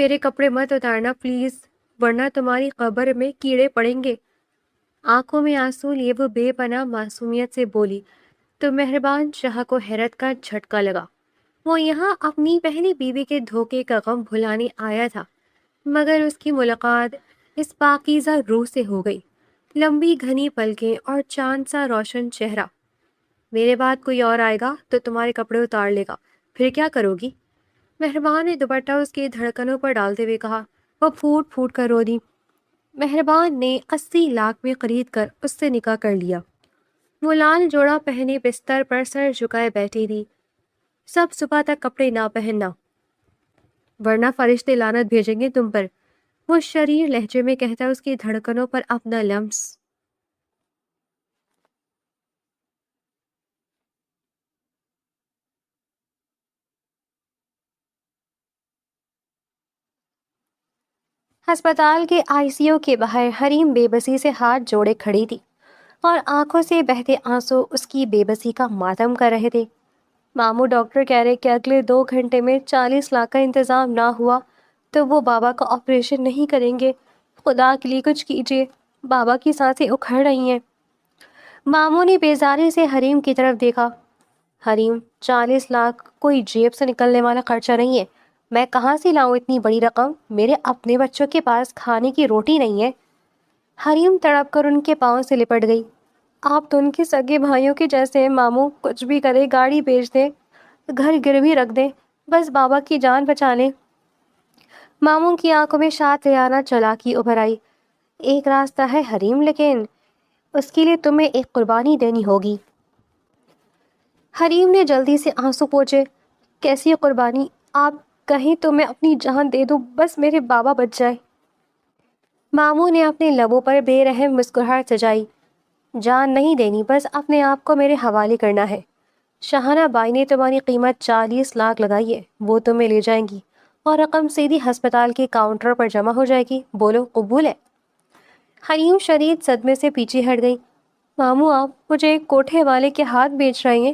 میرے کپڑے مت اتارنا پلیز، ورنہ تمہاری قبر میں کیڑے پڑیں گے۔ آنکھوں میں آنسو لیے وہ بے پناہ معصومیت سے بولی تو مہربان شاہ کو حیرت کا جھٹکا لگا۔ وہ یہاں اپنی پہلی بیوی کے دھوکے کا غم بھلانے آیا تھا، مگر اس کی ملاقات اس پاکیزہ روح سے ہو گئی۔ لمبی گھنی پلکیں اور چاند سا روشن چہرہ۔ میرے بعد کوئی اور آئے گا تو تمہارے کپڑے اتار لے گا، پھر کیا کرو گی؟ مہربان نے دوپٹہ اس کی دھڑکنوں پر ڈالتے ہوئے کہا۔ وہ پھوٹ پھوٹ کر رو دی۔ مہربان نے 80 لاکھ میں خرید کر اس سے نکاح کر لیا۔ وہ لال جوڑا پہنے بستر پر سر جھکائے بیٹھی تھی۔ سب صبح تک کپڑے نہ پہننا، ورنہ فرشتے لعنت بھیجیں گے تم پر، وہ شریر لہجے میں کہتا اس کی دھڑکنوں پر اپنا لمس۔ ہسپتال کے ICU کے باہر حریم بے بسی سے ہاتھ جوڑے کھڑی تھی اور آنکھوں سے بہتے آنسو اس کی بے بسی کا ماتم کر رہے تھے۔ ماموں ڈاکٹر کہہ رہے کہ اگلے 2 گھنٹے میں 40 لاکھ کا انتظام نہ ہوا تو وہ بابا کا آپریشن نہیں کریں گے۔ خدا کے لیے کچھ کیجیے، بابا کی سانسیں اکھڑ رہی ہیں۔ ماموں نے بیزاری سے حریم کی طرف دیکھا۔ حریم، 40 لاکھ کوئی جیب سے نکلنے والا خرچہ نہیں ہے۔ میں کہاں سے لاؤں اتنی بڑی رقم؟ میرے اپنے بچوں کے پاس کھانے کی روٹی نہیں ہے۔ حریم تڑپ کر ان کے پاؤں سے لپٹ گئی۔ آپ تو ان کے سگے بھائیوں کے جیسے ہیں ماموں، کچھ بھی کرے، گاڑی بیچ دیں، گھر گروی رکھ دیں، بس بابا کی جان بچا لیں۔ ماموں کی آنکھوں میں شاطرانہ چلاکی ابھر آئی۔ ایک راستہ ہے حریم، لیکن اس کے لیے تمہیں ایک قربانی دینی ہوگی۔ حریم نے جلدی سے آنسو پوچھے۔ کیسی قربانی؟ آپ کہیں تو میں اپنی جان دے دوں، بس میرے بابا بچ جائے۔ ماموں نے اپنے لبوں پر بے رحم مسکراہٹ سجائی۔ جان نہیں دینی، بس اپنے آپ کو میرے حوالے کرنا ہے۔ شاہانہ بائی نے تمہاری قیمت 40 لاکھ لگائی ہے، وہ تمہیں لے جائیں گی اور رقم سیدھی ہسپتال کے کاؤنٹر پر جمع ہو جائے گی۔ بولو قبول ہے؟ حریم شدید صدمے سے پیچھے ہٹ گئی۔ ماموں، آپ مجھے ایک کوٹھے والے کے ہاتھ بیچ رہے ہیں؟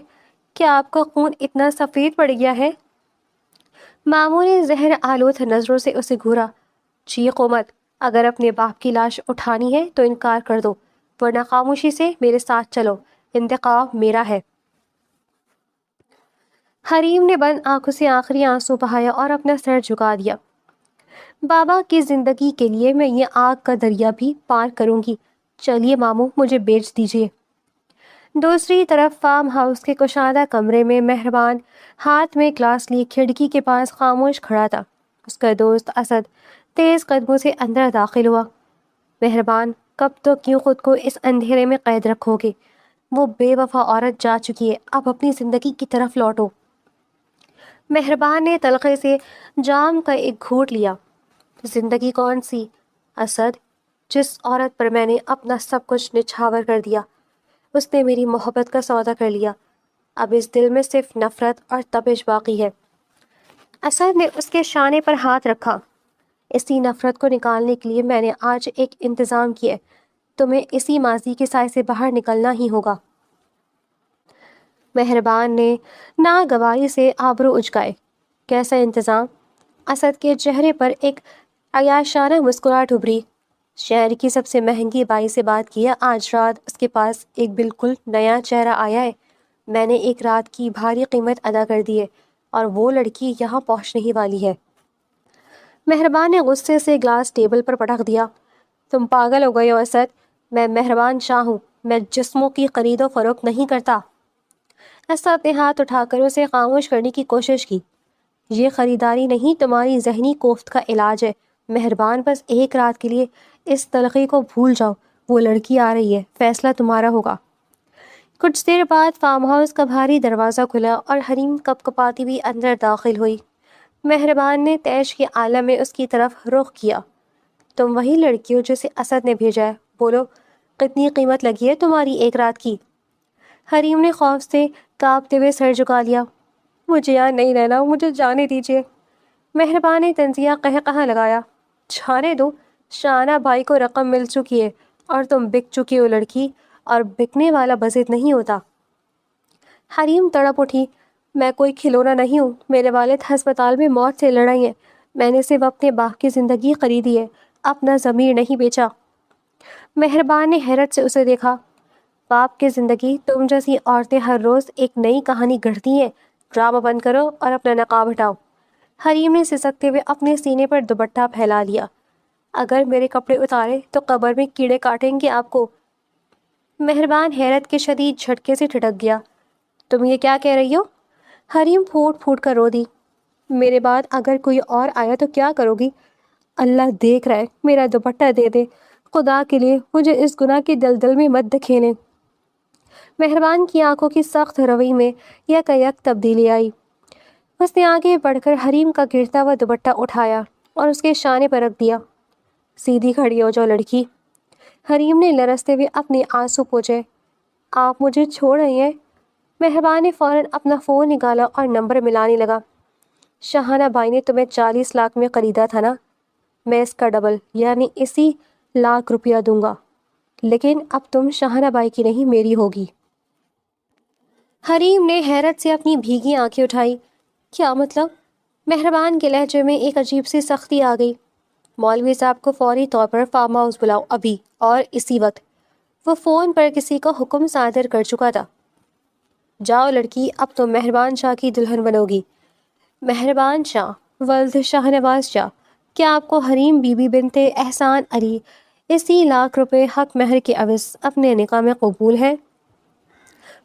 کیا آپ کا خون اتنا سفید پڑ گیا ہے؟ ماموں نے زہر آلود نظروں سے اسے گھورا۔ چیخو مت، اگر اپنے باپ کی لاش اٹھانی ہے تو انکار کر دو، ورنہ خاموشی سے میرے ساتھ چلو، انتقام میرا ہے۔ حریم نے بند آنکھوں سے آخری آنسو بہایا اور اپنا سر جھکا دیا۔ بابا کی زندگی کے لیے میں یہ آگ کا دریا بھی پار کروں گی۔ چلیے ماموں، مجھے بیچ دیجیے۔ دوسری طرف فارم ہاؤس کے کشادہ کمرے میں مہربان ہاتھ میں گلاس لیے کھڑکی کے پاس خاموش کھڑا تھا۔ اس کا دوست اسد تیز قدموں سے اندر داخل ہوا۔ مہربان، کب تک کیوں خود کو اس اندھیرے میں قید رکھو گے؟ وہ بے وفا عورت جا چکی ہے، اب اپنی زندگی کی طرف لوٹو۔ مہربان نے تلخے سے جام کا ایک گھونٹ لیا۔ زندگی کون سی؟ اسد، جس عورت پر میں نے اپنا سب کچھ نچھاور کر دیا، اس نے میری محبت کا سودا کر لیا۔ اب اس دل میں صرف نفرت اور تپش باقی ہے۔ اسد نے اس کے شانے پر ہاتھ رکھا۔ اسی نفرت کو نکالنے کے لیے میں نے آج ایک انتظام کیا ہے۔ تمہیں اسی ماضی کے سائے سے باہر نکلنا ہی ہوگا۔ مہربان نے ناگواری سے آبرو اچکائے۔ کیسا انتظام؟ اسد کے چہرے پر ایک عیاشانہ مسکراہٹ ابھری۔ شہر کی سب سے مہنگی بائی سے بات کی ہے، آج رات اس کے پاس ایک بالکل نیا چہرہ آیا ہے۔ میں نے ایک رات کی بھاری قیمت ادا کر دی ہے اور وہ لڑکی یہاں پہنچنے ہی والی ہے۔ مہربان نے غصے سے گلاس ٹیبل پر پٹک دیا۔ تم پاگل ہو گئے ہو اسد، میں مہربان شاہ ہوں، میں جسموں کی خرید و فروخت نہیں کرتا۔ اسد نے ہاتھ اٹھا کر اسے خاموش کرنے کی کوشش کی۔ یہ خریداری نہیں، تمہاری ذہنی کوفت کا علاج ہے۔ مہربان، بس ایک رات کے لیے اس تلخی کو بھول جاؤ۔ وہ لڑکی آ رہی ہے، فیصلہ تمہارا ہوگا۔ کچھ دیر بعد فارم ہاؤس کا بھاری دروازہ کھلا اور حریم کپ کپاتی ہوئی اندر داخل ہوئی۔ مہربان نے تیش کے عالم میں اس کی طرف رخ کیا۔ تم وہی لڑکی ہو جسے اسد نے بھیجا ہے؟ بولو، کتنی قیمت لگی ہے تمہاری ایک رات کی؟ حریم نے خوف سے کانپتے ہوئے سر جھکا لیا۔ مجھے یہاں نہیں رہنا، مجھے جانے دیجیے۔ مہربان نے طنزیہ قہقہہ لگایا۔ جانے دو، شانہ بھائی کو رقم مل چکی ہے اور تم بک چکی ہو لڑکی، اور بکنے والا بزد نہیں ہوتا۔ حریم تڑپ اٹھی۔ میں کوئی کھلونا نہیں ہوں، میرے والد ہسپتال میں موت سے لڑائی ہیں، میں نے صرف اپنے باپ کی زندگی خریدی ہے، اپنا ضمیر نہیں بیچا۔ مہربان نے حیرت سے اسے دیکھا۔ باپ کی زندگی؟ تم جیسی عورتیں ہر روز ایک نئی کہانی گڑھتی ہیں۔ ڈرامہ بند کرو اور اپنا نقاب ہٹاؤ۔ حریم نے سسکتے ہوئے اپنے سینے پر دوپٹہ پھیلا لیا۔ اگر میرے کپڑے اتارے تو قبر میں کیڑے کاٹیں گے آپ کو۔ مہربان حیرت کے شدید جھٹکے سے ٹھٹک گیا۔ تم یہ کیا کہہ رہی ہو؟ حریم پھوٹ پھوٹ کر رو دی۔ میرے بعد اگر کوئی اور آیا تو کیا کرو گی؟ اللہ دیکھ رہا ہے، میرا دوپٹہ دے دے، خدا کے لیے مجھے اس گناہ کی دلدل میں مت دھکیلیں۔ مہربان کی آنکھوں کی سخت روی میں یک تبدیلی آئی۔ اس نے آگے بڑھ کر حریم کا گرتا ہوا دوپٹہ اٹھایا اور اس کے شانے پر رکھ دیا۔ سیدھی کھڑی ہو جاؤ لڑکی۔ حریم نے لرزتے ہوئے اپنے آنسو پوچھے۔ آپ مجھے چھوڑ رہی ہیں؟ مہربان نے فوراً اپنا فون نکالا اور نمبر ملانے لگا۔ شاہانہ بائی نے تمہیں 40 لاکھ میں خریدا تھا نا؟ میں اس کا ڈبل یعنی 80 لاکھ روپیہ دوں گا، لیکن اب تم شاہانہ بائی کی نہیں میری ہوگی۔ حریم نے حیرت سے اپنی بھیگی آنکھیں اٹھائی۔ کیا مطلب؟ مہربان کے لہجے میں ایک عجیب سی سختی آ گئی۔ مولوی صاحب کو فوری طور پر فارم ہاؤس بلاؤ، ابھی اور اسی وقت۔ وہ فون پر کسی کا حکم صادر کر چکا تھا۔ جاؤ لڑکی، اب تم مہربان شاہ کی دلہن بنو گی۔ مہربان شاہ ولد شاہ نواز شاہ، کیا آپ کو حریم بی بی بنت احسان علی 80 لاکھ روپے حق مہر کے عوض اپنے نکاح میں قبول ہے؟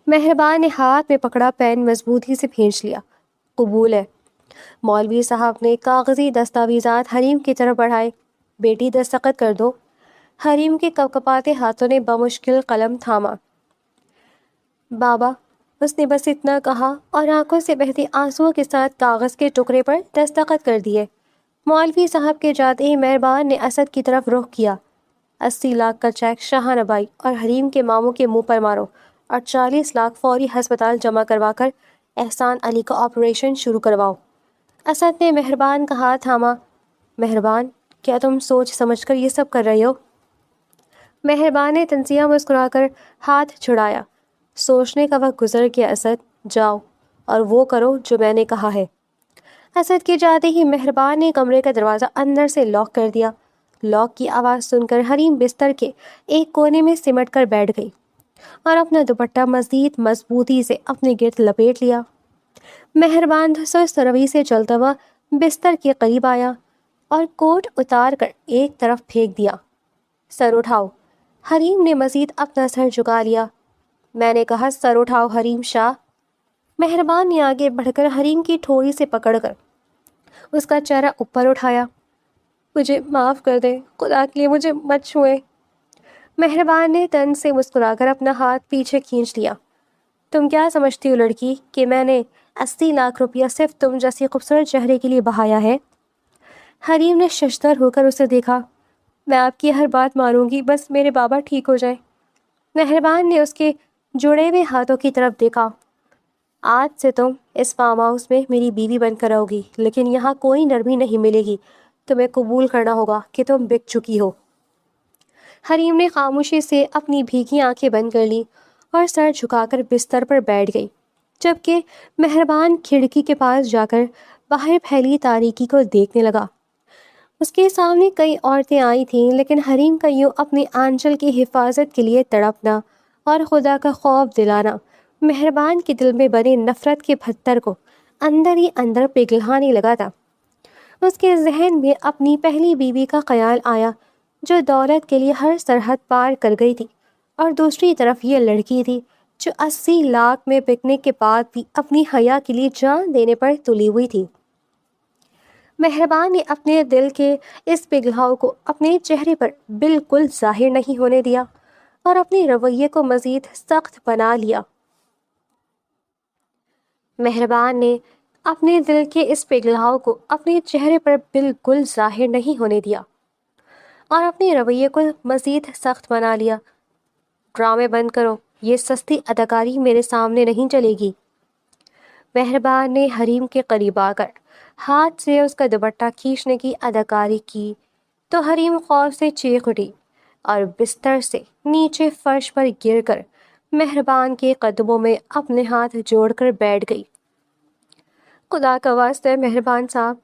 مہربان نے ہاتھ میں پکڑا پین مضبوطی سے کھینچ لیا۔ قبول ہے۔ مولوی صاحب نے کاغذی دستاویزات حریم کی طرف بڑھائے۔ بیٹی دستخط کر دو۔ حریم کے کپکپاتے ہاتھوں نے بمشکل قلم تھاما۔ بابا، اس نے بس اتنا کہا اور آنکھوں سے بہتے آنسوؤں کے ساتھ کاغذ کے ٹکڑے پر دستخط کر دیے۔ مولوی صاحب کے جاتے ہی مہربان نے اسد کی طرف رخ کیا۔ 80 لاکھ کا چیک شاہانہ بائی اور حریم کے ماموں کے منہ پر مارو اور 40 لاکھ فوری ہسپتال جمع کروا کر احسان علی کا آپریشن شروع کرواؤ۔ اسد نے مہربان کا ہاتھ تھاما۔ مہربان، کیا تم سوچ سمجھ کر یہ سب کر رہے ہو؟ مہربان نے تنزیہ مسکرا کر ہاتھ چھڑایا۔ سوچنے کا وقت گزر گیا اسد، جاؤ اور وہ کرو جو میں نے کہا ہے۔ اسد کے جاتے ہی مہربان نے کمرے کا دروازہ اندر سے لاک کر دیا۔ لاک کی آواز سن کر حریم بستر کے ایک کونے میں سمٹ کر بیٹھ گئی اور اپنا دوپٹہ مزید مضبوطی سے اپنے گرد لپیٹ لیا۔ مہربان سست روی سے چلتا ہوا بستر کے قریب آیا اور کوٹ اتار کر ایک طرف پھینک دیا۔ سر اٹھاؤ۔ حریم نے مزید اپنا سر جھکا لیا۔ میں نے کہا سر اٹھاؤ حریم شاہ۔ مہربان نے آگے بڑھ کر حریم کی ٹھوڑی سے پکڑ کر اس کا چہرہ اوپر اٹھایا۔ مجھے معاف کر دیں، خدا کے لیے مجھے مت چھوئیں۔ مہربان نے تن سے مسکرا کر اپنا ہاتھ پیچھے کھینچ لیا۔ تم کیا سمجھتی ہو لڑکی کہ میں نے 80 لاکھ روپیہ صرف تم جیسی خوبصورت چہرے کے لیے بہایا ہے؟ حریم نے ششدر ہو کر اسے دیکھا۔ میں آپ کی ہر بات مانوں گی، بس میرے بابا ٹھیک ہو جائیں۔ مہربان نے اس کے جڑے ہوئے ہاتھوں کی طرف دیکھا۔ آج سے تم اس فارم ہاؤس میں میری بیوی بن کر رہو گی، لیکن یہاں کوئی نرمی نہیں ملے گی۔ تمہیں قبول کرنا ہوگا کہ تم بک چکی ہو۔ حریم نے خاموشی سے اپنی بھیگی آنکھیں بند کر لی اور سر جھکا کر بستر پر بیٹھ گئی، جبکہ مہربان کھڑکی کے پاس جا کر باہر پھیلی تاریکی کو دیکھنے لگا۔ اس کے سامنے کئی عورتیں آئی تھیں، لیکن حریم کا یوں اپنی آنچل کی حفاظت کے لیے تڑپنا اور خدا کا خوف دلانا مہربان کے دل میں بنے نفرت کے پتھر کو اندر ہی اندر پگھلانے لگا تھا۔ اس کے ذہن میں اپنی پہلی بیوی کا خیال آیا جو دولت کے لیے ہر سرحد پار کر گئی تھی، اور دوسری طرف یہ لڑکی تھی جو 80 لاکھ میں بکنے کے بعد بھی اپنی حیا کے لیے جان دینے پر تلی ہوئی تھی۔ مہربان نے اپنے دل کے اس پگھلاؤ کو اپنے چہرے پر بالکل ظاہر نہیں ہونے دیا اور اپنے رویے کو مزید سخت بنا لیا۔ مہربان نے اپنے دل کے اس پگھلاؤ کو اپنے چہرے پر بالکل ظاہر نہیں ہونے دیا اور اپنے رویے کو مزید سخت بنا لیا۔ ڈرامے بند کرو، یہ سستی اداکاری میرے سامنے نہیں چلے گی۔ مہربان نے حریم کے قریب آ کر ہاتھ سے اس کا دوپٹہ کھینچنے کی اداکاری کی تو حریم خوف سے چیخ اٹھی اور بستر سے نیچے فرش پر گر کر مہربان کے قدموں میں اپنے ہاتھ جوڑ کر بیٹھ گئی۔ خدا کا واسطہ ہے مہربان صاحب،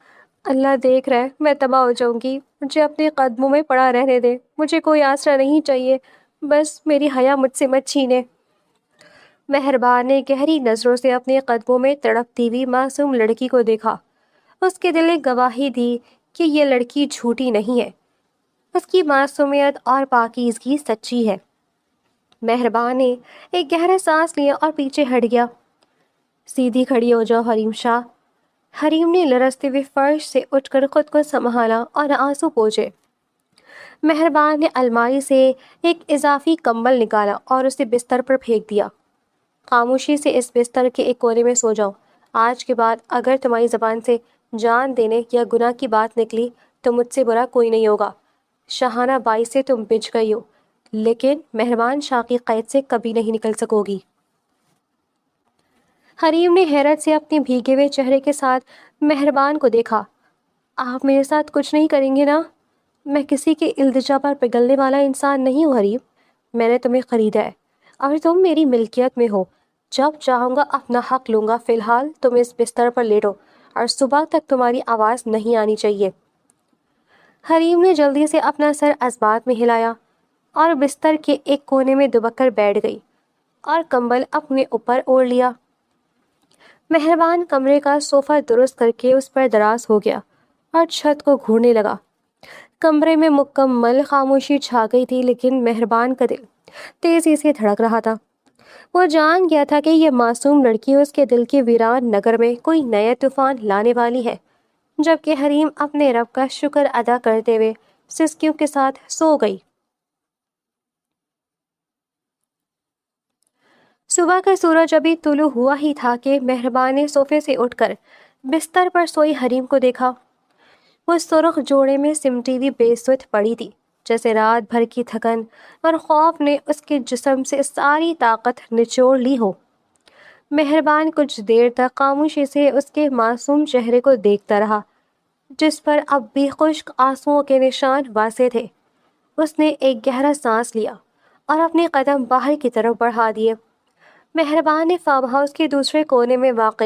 اللہ دیکھ رہا ہے، میں تباہ ہو جاؤں گی، مجھے اپنے قدموں میں پڑا رہنے دے، مجھے کوئی آسرا نہیں چاہیے، بس میری حیا مجھ سے مت چھینے۔ مہربان نے گہری نظروں سے اپنے قدموں میں تڑپتی ہوئی معصوم لڑکی کو دیکھا۔ اس کے دل نے گواہی دی کہ یہ لڑکی جھوٹی نہیں ہے، اس کی معصومیت اور پاکیزگی سچی ہے۔ مہربان نے ایک گہرا سانس لیا اور پیچھے ہٹ گیا۔ سیدھی کھڑی ہو جاؤ حریم شاہ۔ حریم نے لرزتے ہوئے فرش سے اٹھ کر خود کو سنبھالا اور آنسو پوچھے۔ مہربان نے الماری سے ایک اضافی کمبل نکالا اور اسے بستر پر پھینک دیا۔ خاموشی سے اس بستر کے ایک کونے میں سو جاؤ۔ آج کے بعد اگر تمہاری زبان سے جان دینے یا گناہ کی بات نکلی تو مجھ سے برا کوئی نہیں ہوگا۔ شاہانہ بائی سے تم بچ گئی ہو، لیکن مہربان شاہ کی قید سے کبھی نہیں نکل سکو گی۔ حریم نے حیرت سے اپنے بھیگے ہوئے چہرے کے ساتھ مہربان کو دیکھا۔ آپ میرے ساتھ کچھ نہیں کریں گے نا؟ میں کسی کے التجا پر پگھلنے والا انسان نہیں ہوں حریم، میں نے تمہیں خریدا ہے اور تم میری ملکیت میں ہو۔ جب چاہوں گا اپنا حق لوں گا، فی الحال تم اس بستر پر لیٹو اور صبح تک تمہاری آواز نہیں آنی چاہیے۔ حریم نے جلدی سے اپنا سر اسبات میں ہلایا اور بستر کے ایک کونے میں دبک کر بیٹھ گئی اور کمبل اپنے اوپر اوڑھ لیا۔ مہربان کمرے کا صوفہ درست کر کے اس پر دراز ہو گیا اور چھت کو گھورنے لگا۔ کمرے میں مکمل خاموشی چھا گئی تھی، لیکن مہربان کا دل تیزی سے دھڑک رہا تھا۔ وہ جان گیا تھا کہ یہ معصوم لڑکی اس کے دل کے ویران نگر میں کوئی نیا طوفان لانے والی ہے، جبکہ حریم اپنے رب کا شکر ادا کرتے ہوئے سسکیوں کے ساتھ سو گئی۔ صبح کا سورج ابھی طلوع ہوا ہی تھا کہ مہربان نے صوفے سے اٹھ کر بستر پر سوئی حریم کو دیکھا۔ وہ سرخ جوڑے میں سمٹی ہوئی بے سوت پڑی تھی، جیسے رات بھر کی تھکن اور خوف نے اس کے جسم سے ساری طاقت نچوڑ لی ہو۔ مہربان کچھ دیر تک خاموشی سے اس کے معصوم چہرے کو دیکھتا رہا، جس پر اب بھی خشک آنسوؤں کے نشان واضح تھے۔ اس نے ایک گہرا سانس لیا اور اپنے قدم باہر کی طرف بڑھا دیے۔ مہربان نے فارم ہاؤس کے دوسرے کونے میں واقع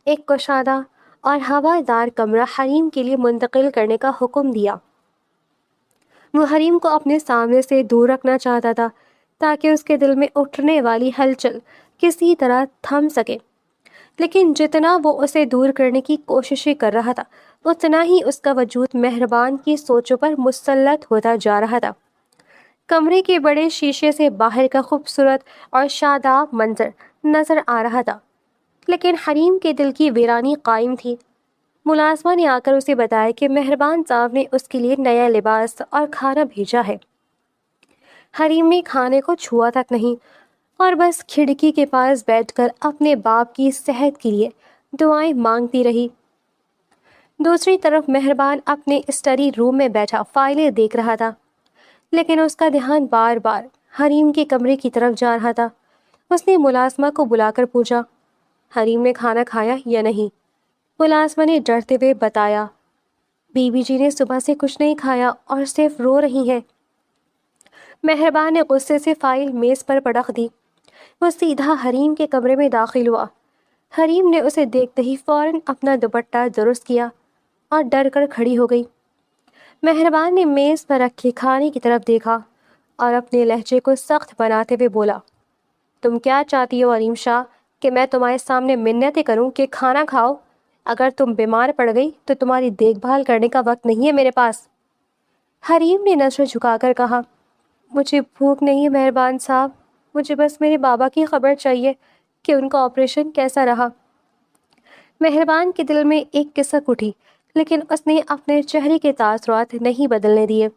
ایک کشادہ اور ہوادار کمرہ حریم کے لیے منتقل کرنے کا حکم دیا۔ وہ حریم کو اپنے سامنے سے دور رکھنا چاہتا تھا تاکہ اس کے دل میں اٹھنے والی ہلچل کسی طرح تھم سکے، لیکن جتنا وہ اسے دور کرنے کی کوششیں کر رہا تھا، اتنا ہی اس کا وجود مہربان کی سوچوں پر مسلط ہوتا جا رہا تھا۔ کمرے کے بڑے شیشے سے باہر کا خوبصورت اور شاداب منظر نظر آ رہا تھا، لیکن حریم کے دل کی ویرانی قائم تھی۔ ملازمہ نے آ کر اسے بتایا کہ مہربان صاحب نے اس کے لیے نیا لباس اور کھانا بھیجا ہے۔ حریم نے کھانے کو چھوا تک نہیں اور بس کھڑکی کے پاس بیٹھ کر اپنے باپ کی صحت کے لیے دعائیں مانگتی رہی۔ دوسری طرف مہربان اپنے اسٹڈی روم میں بیٹھا فائلیں دیکھ رہا تھا، لیکن اس کا دھیان بار بار حریم کے کمرے کی طرف جا رہا تھا۔ اس نے ملازمہ کو بلا کر پوچھا، حریم نے کھانا کھایا یا نہیں؟ ملازمہ نے ڈرتے ہوئے بتایا، بی بی جی نے صبح سے کچھ نہیں کھایا اور صرف رو رہی ہے۔ مہربان نے غصے سے فائل میز پر پٹخ دی۔ وہ سیدھا حریم کے کمرے میں داخل ہوا۔ حریم نے اسے دیکھتے ہی فوراً اپنا دوپٹہ درست کیا اور ڈر کر کھڑی ہو گئی۔ مہربان نے میز پر رکھے کھانے کی طرف دیکھا اور اپنے لہجے کو سخت بناتے ہوئے بولا، تم کیا چاہتی ہو حریم شاہ، کہ میں تمہارے سامنے منتیں کروں کہ کھانا کھاؤ؟ اگر تم بیمار پڑ گئی تو تمہاری دیکھ بھال کرنے کا وقت نہیں ہے میرے پاس۔ حریم نے نظر جھکا کر کہا، مجھے بھوک نہیں ہے مہربان صاحب، مجھے بس میرے بابا کی خبر چاہیے کہ ان کا آپریشن کیسا رہا۔ مہربان کے دل میں ایک کسک اٹھی، لیکن اس نے اپنے چہرے کے تاثرات نہیں بدلنے دیے۔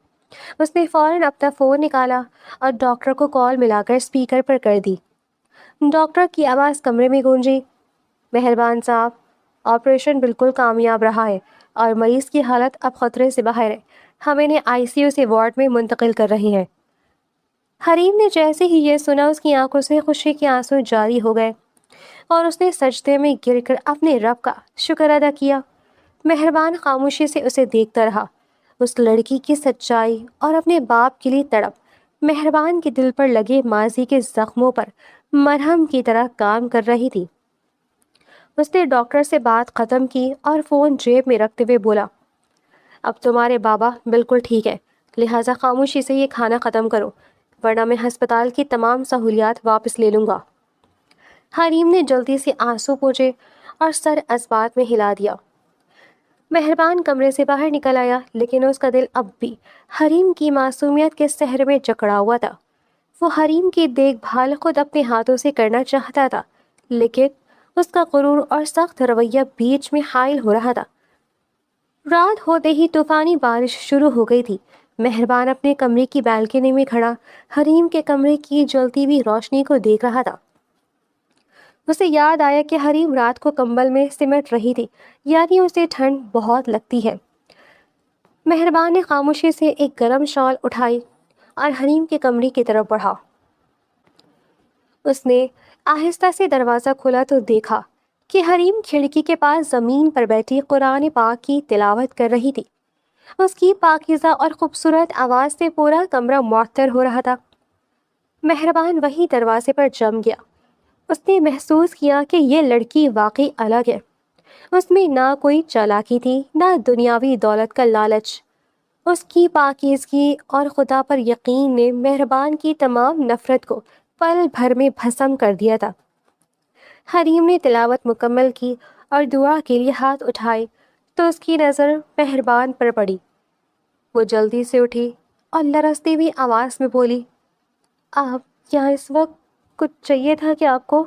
اس نے فوراً اپنا فون نکالا اور ڈاکٹر کو کال ملا کر اسپیکر پر کر دی۔ ڈاکٹر کی آواز کمرے میں گونجی، مہربان صاحب، آپریشن بالکل کامیاب رہا ہے اور مریض کی حالت اب خطرے سے باہر ہے، ہم انہیں آئی سی یو سے وارڈ میں منتقل کر رہے ہیں۔ حریم نے جیسے ہی یہ سنا، اس کی آنکھوں سے خوشی کے آنسو جاری ہو گئے اور اس نے سجدے میں گر کر اپنے رب کا شکر ادا کیا۔ مہربان خاموشی سے اسے دیکھتا رہا۔ اس لڑکی کی سچائی اور اپنے باپ کے لیے تڑپ مہربان کے دل پر لگے ماضی کے زخموں پر مرہم کی طرح کام کر رہی تھی۔ اس نے ڈاکٹر سے بات ختم کی اور فون جیب میں رکھتے ہوئے بولا، اب تمہارے بابا بالکل ٹھیک ہے، لہٰذا خاموشی سے یہ کھانا ختم کرو، ورنہ میں ہسپتال کی تمام سہولیات واپس لے لوں گا۔ حریم نے جلدی سے آنسو پوچھے اور سر اسبات میں ہلا دیا۔ مہربان کمرے سے باہر نکل آیا، لیکن اس کا دل اب بھی حریم کی معصومیت کے سحر میں جکڑا ہوا تھا۔ وہ حریم کی دیکھ بھال خود اپنے ہاتھوں سے کرنا چاہتا تھا، لیکن اس کا غرور اور سخت رویہ بیچ میں حائل ہو رہا تھا۔ رات ہوتے ہی طوفانی بارش شروع ہو گئی تھی۔ مہربان اپنے کمرے کی بالکنی میں کھڑا حریم کے کمرے کی جلتی ہوئی روشنی کو دیکھ رہا تھا۔ اسے یاد آیا کہ حریم رات کو کمبل میں سمٹ رہی تھی، یعنی اسے ٹھنڈ بہت لگتی ہے۔ مہربان نے خاموشی سے ایک گرم شال اٹھائی اور حریم کے کمرے کی طرف بڑھا۔ اس نے آہستہ سے دروازہ کھولا تو دیکھا کہ حریم کھڑکی کے پاس زمین پر بیٹھی قرآن پاک کی تلاوت کر رہی تھی۔ اس کی پاکیزہ اور خوبصورت آواز سے پورا کمرہ معطر ہو رہا تھا۔ مہربان وہی دروازے پر جم گیا۔ اس نے محسوس کیا کہ یہ لڑکی واقعی الگ ہے۔ اس میں نہ کوئی چالاکی تھی، نہ دنیاوی دولت کا لالچ۔ اس کی پاکیزگی اور خدا پر یقین نے مہربان کی تمام نفرت کو پل بھر میں بھسم کر دیا تھا۔ حریم نے تلاوت مکمل کی اور دعا کے لیے ہاتھ اٹھائے تو اس کی نظر مہربان پر پڑی۔ وہ جلدی سے اٹھی اور لرزتی ہوئی آواز میں بولی، آپ یہاں اس وقت کچھ چاہیے تھا کہ آپ کو؟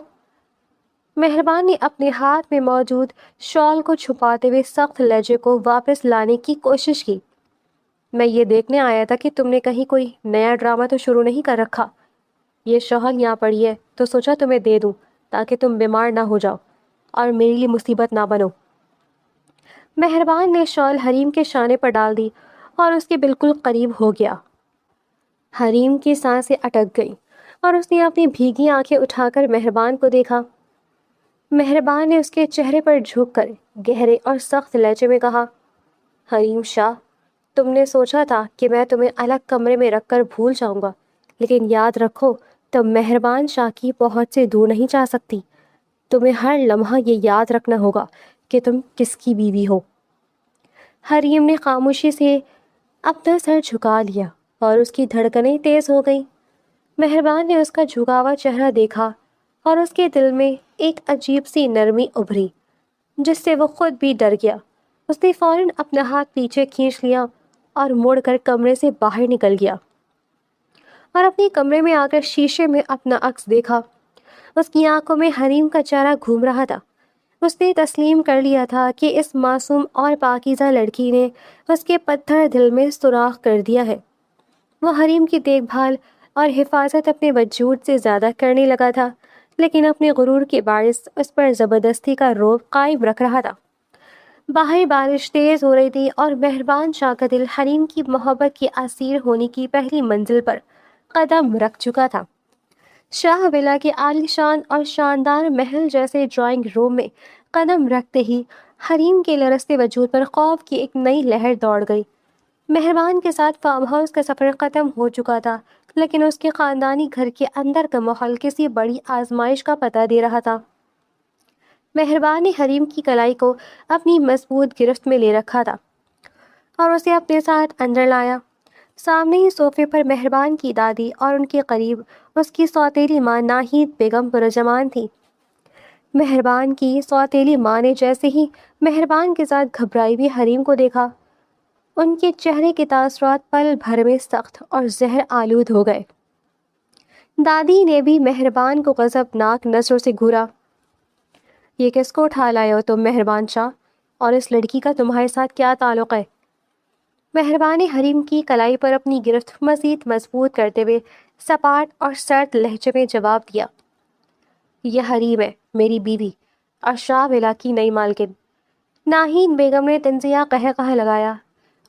مہربان نے اپنے ہاتھ میں موجود شال کو چھپاتے ہوئے سخت لہجے کو واپس لانے کی کوشش کی۔ میں یہ دیکھنے آیا تھا کہ تم نے کہیں کوئی نیا ڈرامہ تو شروع نہیں کر رکھا۔ یہ شال یہاں پڑی ہے تو سوچا تمہیں دے دوں تاکہ تم بیمار نہ ہو جاؤ اور میرے لیے مصیبت نہ بنو۔ مہربان نے شال حریم کے شانے پر ڈال دی اور اس کے بالکل قریب ہو گیا۔ حریم کی سانسیں اٹک گئیں اور اس نے اپنی بھیگی آنکھیں اٹھا کر مہربان کو دیکھا۔ مہربان نے اس کے چہرے پر جھک کر گہرے اور سخت لہجے میں کہا، حریم شاہ، تم نے سوچا تھا کہ میں تمہیں الگ کمرے میں رکھ کر بھول جاؤں گا، لیکن یاد رکھو تم مہربان شاہ کی پہنچ سے دور نہیں جا سکتی۔ تمہیں ہر لمحہ یہ یاد رکھنا ہوگا کہ تم کس کی بیوی ہو۔ حریم نے خاموشی سے اپنا سر جھکا لیا اور اس کی دھڑکنیں تیز ہو گئیں۔ مہربان نے اس کا جھکا ہوا چہرہ دیکھا اور اس کے دل میں ایک عجیب سی نرمی ابھری جس سے وہ خود بھی ڈر گیا۔ اس نے فوراً اپنا ہاتھ پیچھے کھینچ لیا اور مڑ کر کمرے سے باہر نکل گیا اور اپنے کمرے میں آ کر شیشے میں اپنا عکس دیکھا۔ اس کی آنکھوں میں حریم کا چہرہ گھوم رہا تھا۔ اس نے تسلیم کر لیا تھا کہ اس معصوم اور پاکیزہ لڑکی نے اس کے پتھر دل میں سوراخ کر دیا ہے۔ وہ حریم کی دیکھ بھال اور حفاظت اپنے وجود سے زیادہ کرنے لگا تھا، لیکن اپنے غرور کے باعث اس پر زبردستی کا رعب قائم رکھ رہا تھا۔ باہر بارش تیز ہو رہی تھی اور مہربان شاہ کا دل حریم کی محبت کے اسیر ہونے کی پہلی منزل پر قدم رکھ چکا تھا۔ شاہ ولا کے عالی شان اور شاندار محل جیسے ڈرائنگ روم میں قدم رکھتے ہی حریم کے لرزتے وجود پر خوف کی ایک نئی لہر دوڑ گئی۔ مہربان کے ساتھ فارم ہاؤس کا سفر ختم ہو چکا تھا، لیکن اس کے خاندانی گھر کے اندر کا ماحول کسی بڑی آزمائش کا پتہ دے رہا تھا۔ مہربان نے حریم کی کلائی کو اپنی مضبوط گرفت میں لے رکھا تھا اور اسے اپنے ساتھ اندر لایا۔ سامنے ہی صوفے پر مہربان کی دادی اور ان کے قریب اس کی سوتیلی ماں ناہید بیگم پرجمان تھی۔ مہربان کی سوتیلی ماں نے جیسے ہی مہربان کے ساتھ گھبرائی ہوئی حریم کو دیکھا، ان کے چہرے کے تاثرات پل بھر میں سخت اور زہر آلود ہو گئے۔ دادی نے بھی مہربان کو غضبناک نظروں سے گھورا۔ یہ کس کو اٹھا لائے ہو تم مہربان شاہ، اور اس لڑکی کا تمہارے ساتھ کیا تعلق ہے؟ مہربان نے حریم کی کلائی پر اپنی گرفت مزید مضبوط کرتے ہوئے سپاٹ اور سرد لہجے میں جواب دیا، یہ حریم ہے، میری بیوی اور شاہ ولا کی نئی مالکن۔ ناہید بیگم نے تنزیہ قہقہہ لگایا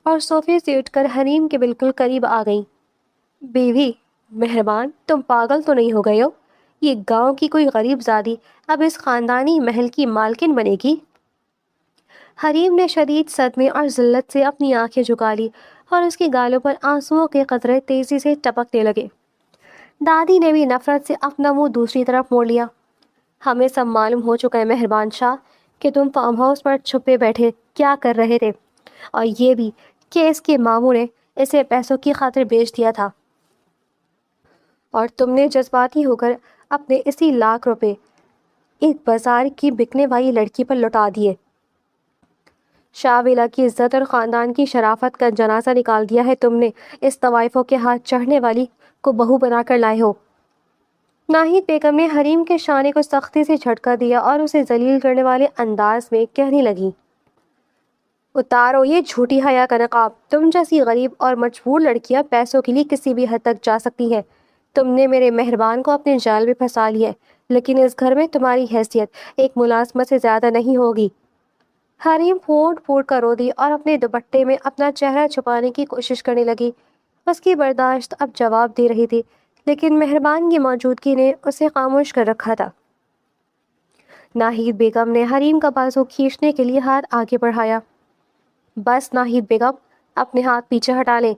اور صوفے سے اٹھ کر حریم کے بالکل قریب آ گئیں۔ بیوی؟ مہربان، تم پاگل تو نہیں ہو گئے ہو؟ یہ گاؤں کی کوئی غریب زادی اب اس خاندانی محل کی مالکن بنے گی؟ حریم نے شدید صدمے اور ذلت سے اپنی آنکھیں جھکا لی اور اس کے گالوں پر آنسوؤں کے قطرے تیزی سے ٹپکنے لگے۔ دادی نے بھی نفرت سے اپنا منہ دوسری طرف موڑ لیا۔ ہمیں سب معلوم ہو چکا ہے مہربان شاہ کہ تم فارم ہاؤس پر چھپے بیٹھے کیا کر رہے تھے، اور یہ بھی کہ اس کے ماموں نے اسے پیسوں کی خاطر بیچ دیا تھا اور تم نے جذباتی ہو کر اپنے اسی لاکھ روپے ایک بازار کی بکنے والی لڑکی پر لوٹا دیے۔ شاہ ویلا کی عزت اور خاندان کی شرافت کا جنازہ نکال دیا ہے تم نے، اس طوائفوں کے ہاتھ چڑھنے والی کو بہو بنا کر لائے ہو۔ ناہید بیگم نے حریم کے شانے کو سختی سے جھٹکا دیا اور اسے ذلیل کرنے والے انداز میں کہنے لگی، اتارو یہ جھوٹی حیا کا نقاب۔ تم جیسی غریب اور مجبور لڑکیاں پیسوں کے لیے کسی بھی حد تک جا سکتی ہیں۔ تم نے میرے مہربان کو اپنے جال میں پھنسا لیا ہے، لیکن اس گھر میں تمہاری حیثیت ایک ملازمت سے زیادہ نہیں ہوگی۔ حریم پھوٹ پھوٹ کر رو دی اور اپنے دوپٹے میں اپنا چہرہ چھپانے کی کوشش کرنے لگی۔ اس کی برداشت اب جواب دے رہی تھی، لیکن مہربان کی موجودگی نے اسے خاموش کر رکھا تھا۔ ناہید بیگم نے حریم کا بازو کھینچنے کے لیے ہاتھ آگے بڑھایا۔ بس ناہید بیگم، اپنے ہاتھ پیچھے ہٹا لیں۔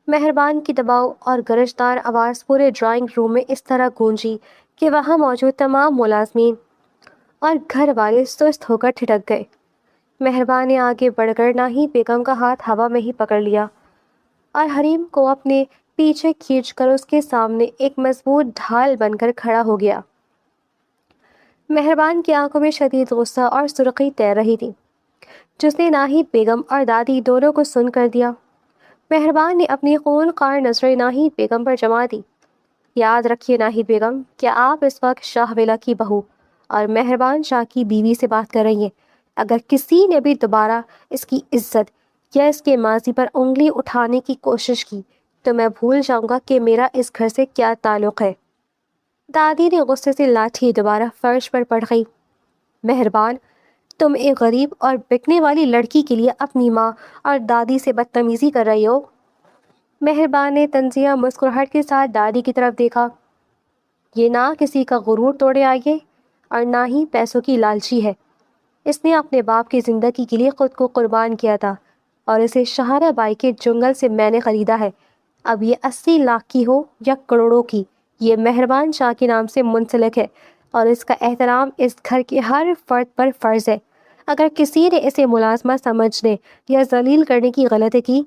مہربان کی دباؤ اور گرجدار آواز پورے ڈرائنگ روم میں اس طرح گونجی کہ وہاں موجود تمام ملازمین اور گھر والے سست ہو کر ٹھٹک گئے۔ مہربان نے آگے بڑھ کر ناہید بیگم کا ہاتھ ہوا میں ہی پکڑ لیا اور حریم کو اپنے پیچھے کھینچ کر اس کے سامنے ایک مضبوط ڈھال بن کر کھڑا ہو گیا۔ مہربان کی آنکھوں میں شدید غصہ اور سرخی تیر رہی تھی، جس نے ناہید بیگم اور دادی دونوں کو سن کر دیا۔ مہربان نے اپنی خون خوار نظریں ناہید بیگم پر جما دی۔ یاد رکھیے ناہید بیگم کہ آپ اس وقت شاہ ویلا کی بہو اور مہربان شاہ کی بیوی سے بات کر رہی ہیں۔ اگر کسی نے بھی دوبارہ اس کی عزت یا اس کے ماضی پر انگلی اٹھانے کی کوشش کی تو میں بھول جاؤں گا کہ میرا اس گھر سے کیا تعلق ہے۔ دادی نے غصے سے لاٹھی دوبارہ فرش پر پڑ گئی۔ مہربان، تم ایک غریب اور بکنے والی لڑکی کے لیے اپنی ماں اور دادی سے بدتمیزی کر رہی ہو۔ مہربان نے طنزیہ مسکراہٹ کے ساتھ دادی کی طرف دیکھا۔ یہ نہ کسی کا غرور توڑے آئی ہے اور نہ ہی پیسوں کی لالچی ہے۔ اس نے اپنے باپ کی زندگی کے لیے خود کو قربان کیا تھا اور اسے شہارہ بائی کے جنگل سے میں نے خریدا ہے۔ اب یہ 80 لاکھ کی ہو یا کروڑوں کی، یہ مہربان شاہ کے نام سے منسلک ہے اور اس کا احترام اس گھر کے ہر فرد پر فرض ہے۔ اگر کسی نے اسے ملازمہ سمجھنے یا ذلیل کرنے کی غلطی کی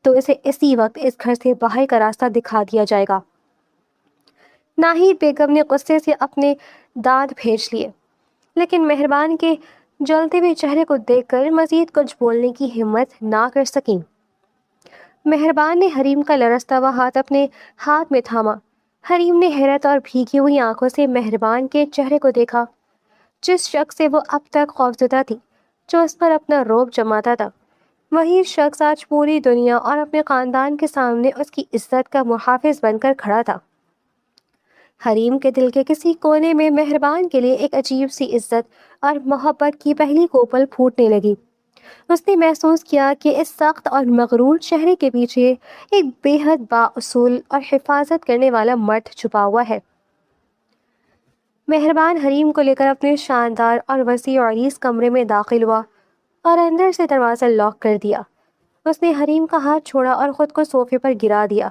تو اسے اسی وقت اس گھر سے باہر کا راستہ دکھا دیا جائے گا۔ ناہید بیگم نے غصے سے اپنے دانت بھینچ لیے، لیکن مہربان کے جلتے ہوئے چہرے کو دیکھ کر مزید کچھ بولنے کی ہمت نہ کر سکیں۔ مہربان نے حریم کا لرزتا ہوا ہاتھ اپنے ہاتھ میں تھاما۔ حریم نے حیرت اور بھیگی ہوئی آنکھوں سے مہربان کے چہرے کو دیکھا، جس شخص سے وہ اب تک خوفزدہ تھی، جو اس پر اپنا رعب جماتا تھا، وہی شخص آج پوری دنیا اور اپنے خاندان کے سامنے اس کی عزت کا محافظ بن کر کھڑا تھا۔ حریم کے دل کے کسی کونے میں مہربان کے لیے ایک عجیب سی عزت اور محبت کی پہلی کوپل پھوٹنے لگی۔ اس نے محسوس کیا کہ اس سخت اور مغرور چہرے کے پیچھے ایک بے حد بااصول اور حفاظت کرنے والا مرد چھپا ہوا ہے۔ مہربان حریم کو لے کر اپنے شاندار اور وسیع و عریض کمرے میں داخل ہوا اور اندر سے دروازہ لاک کر دیا۔ اس نے حریم کا ہاتھ چھوڑا اور خود کو صوفے پر گرا دیا۔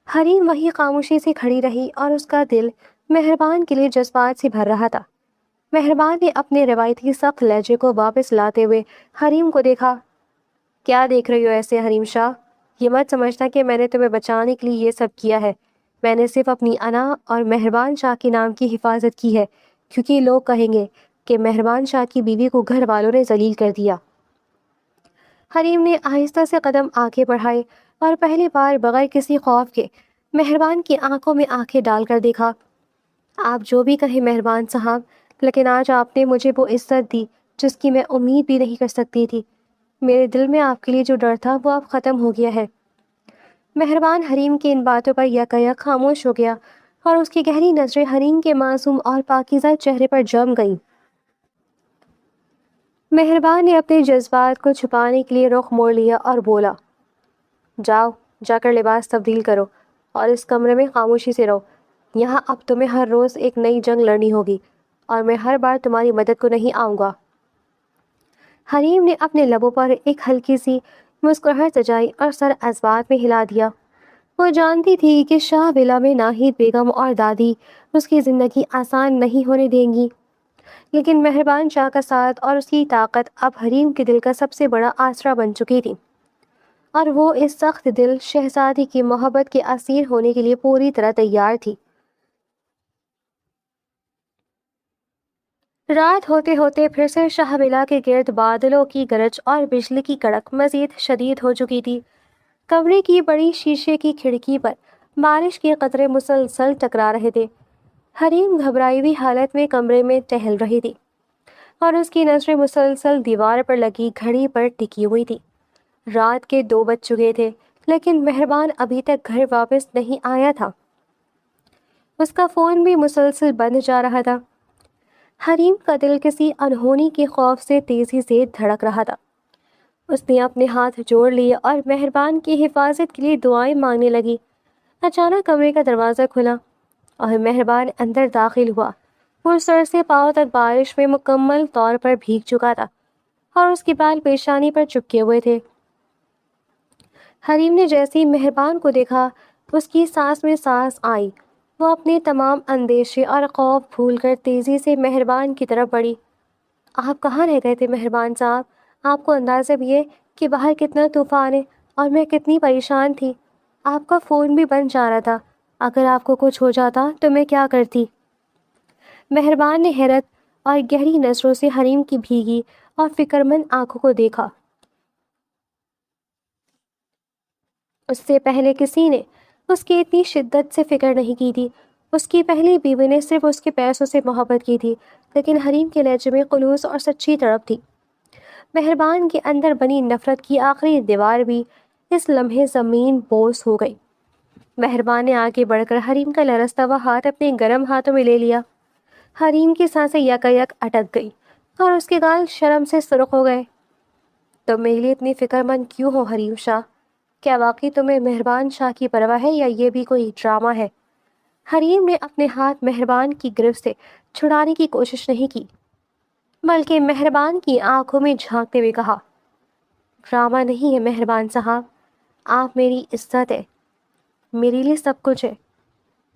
حریم وہی خاموشی سے کھڑی رہی اور اس کا دل مہربان کے لیے جذبات سے بھر رہا تھا۔ مہربان نے اپنے روایتی سخت لہجے کو واپس لاتے ہوئے حریم کو دیکھا۔ کیا دیکھ رہی ہو ایسے حریم شاہ؟ یہ مت سمجھنا کہ میں نے تمہیں بچانے کے لیے یہ سب کیا ہے۔ میں نے صرف اپنی انا اور مہربان شاہ کے نام کی حفاظت کی ہے، کیونکہ لوگ کہیں گے کہ مہربان شاہ کی بیوی کو گھر والوں نے ذلیل کر دیا۔ حریم نے آہستہ سے قدم آگے بڑھائے اور پہلی بار بغیر کسی خوف کے مہربان کی آنکھوں میں آنکھیں ڈال کر دیکھا۔ آپ جو بھی کہیں مہربان صاحب، لیکن آج آپ نے مجھے وہ عزت دی جس کی میں امید بھی نہیں کر سکتی تھی۔ میرے دل میں آپ کے لیے جو ڈر تھا وہ اب ختم ہو گیا ہے۔ مہربان حریم کی ان باتوں پر یکایک خاموش ہو گیا اور اس کی گہری نظریں حریم کے معصوم اور پاکیزہ چہرے پر جم گئیں۔ مہربان نے اپنے جذبات کو چھپانے کے لیے رخ موڑ لیا اور بولا، جاؤ جا کر لباس تبدیل کرو اور اس کمرے میں خاموشی سے رہو۔ یہاں اب تمہیں ہر روز ایک نئی جنگ لڑنی ہوگی اور میں ہر بار تمہاری مدد کو نہیں آؤں گا۔ حریم نے اپنے لبوں پر ایک ہلکی سی مسکراہٹ سجائی اور سر اسبات میں ہلا دیا۔ وہ جانتی تھی کہ شاہ ویلا میں ناہید بیگم اور دادی اس کی زندگی آسان نہیں ہونے دیں گی، لیکن مہربان شاہ کا ساتھ اور اس کی طاقت اب حریم کے دل کا سب سے بڑا آسرا بن چکی تھی۔ اور وہ اس سخت دل شہزادی کی محبت کے اسیر ہونے کے لیے پوری طرح تیار تھی۔ رات ہوتے ہوتے پھر سے شاہبلا کے گرد بادلوں کی گرج اور بجلی کی کڑک مزید شدید ہو چکی تھی۔ کمرے کی بڑی شیشے کی کھڑکی پر بارش کے قطرے مسلسل ٹکرا رہے تھے۔ حریم گھبرائی ہوئی حالت میں کمرے میں ٹہل رہی تھی اور اس کی نظریں مسلسل دیوار پر لگی گھڑی پر ٹکی ہوئی تھی۔ رات کے 2 بج چکے تھے لیکن مہربان ابھی تک گھر واپس نہیں آیا تھا۔ اس کا فون بھی مسلسل بند جا رہا تھا۔ حریم کا دل کسی انہونی کے خوف سے تیزی سے دھڑک رہا تھا۔ اس نے اپنے ہاتھ جوڑ لیے اور مہربان کی حفاظت کے لیے دعائیں مانگنے لگی۔ اچانک کمرے کا دروازہ کھلا اور مہربان اندر داخل ہوا۔ وہ سر سے پاؤں تک بارش میں مکمل طور پر بھیگ چکا تھا اور اس کے بال پیشانی پر چپکے ہوئے تھے۔ حریم نے جیسے ہی مہربان کو دیکھا اس کی سانس میں سانس آئی۔ وہ اپنے تمام اندیشے اور خوف بھول کر تیزی سے مہربان کی طرف بڑھی۔ آپ کہاں رہ گئے تھے مہربان صاحب؟ آپ کو اندازہ بھی ہے کہ باہر کتنا طوفان ہے اور میں کتنی پریشان تھی۔ آپ کا فون بھی بند جا رہا تھا۔ اگر آپ کو کچھ ہو جاتا تو میں کیا کرتی؟ مہربان نے حیرت اور گہری نظروں سے حریم کی بھیگی اور فکرمند آنکھوں کو دیکھا۔ اس سے پہلے کسی نے اس کی اتنی شدت سے فکر نہیں کی تھی۔ اس کی پہلی بیوی نے صرف اس کے پیسوں سے محبت کی تھی، لیکن حریم کے لہجے میں خلوص اور سچی طرف تھی۔ مہربان کے اندر بنی نفرت کی آخری دیوار بھی اس لمحے زمین بوس ہو گئی۔ مہربان نے آگے بڑھ کر حریم کا لرزتا ہوا ہاتھ اپنے گرم ہاتھوں میں لے لیا۔ حریم کی سانسیں یکایک اٹک گئی اور اس کے گال شرم سے سرخ ہو گئے۔ تم میرے لیے اتنی فکر مند کیوں ہو حریم شاہ؟ کیا واقعی تمہیں مہربان شاہ کی پرواہ ہے یا یہ بھی کوئی ڈرامہ ہے؟ حریم نے اپنے ہاتھ مہربان کی گرفت سے چھڑانے کی کوشش نہیں کی، بلکہ مہربان کی آنکھوں میں جھانکتے ہوئے کہا، ڈرامہ نہیں ہے مہربان صاحب، آپ میری عزت ہے، میرے لیے سب کچھ ہے،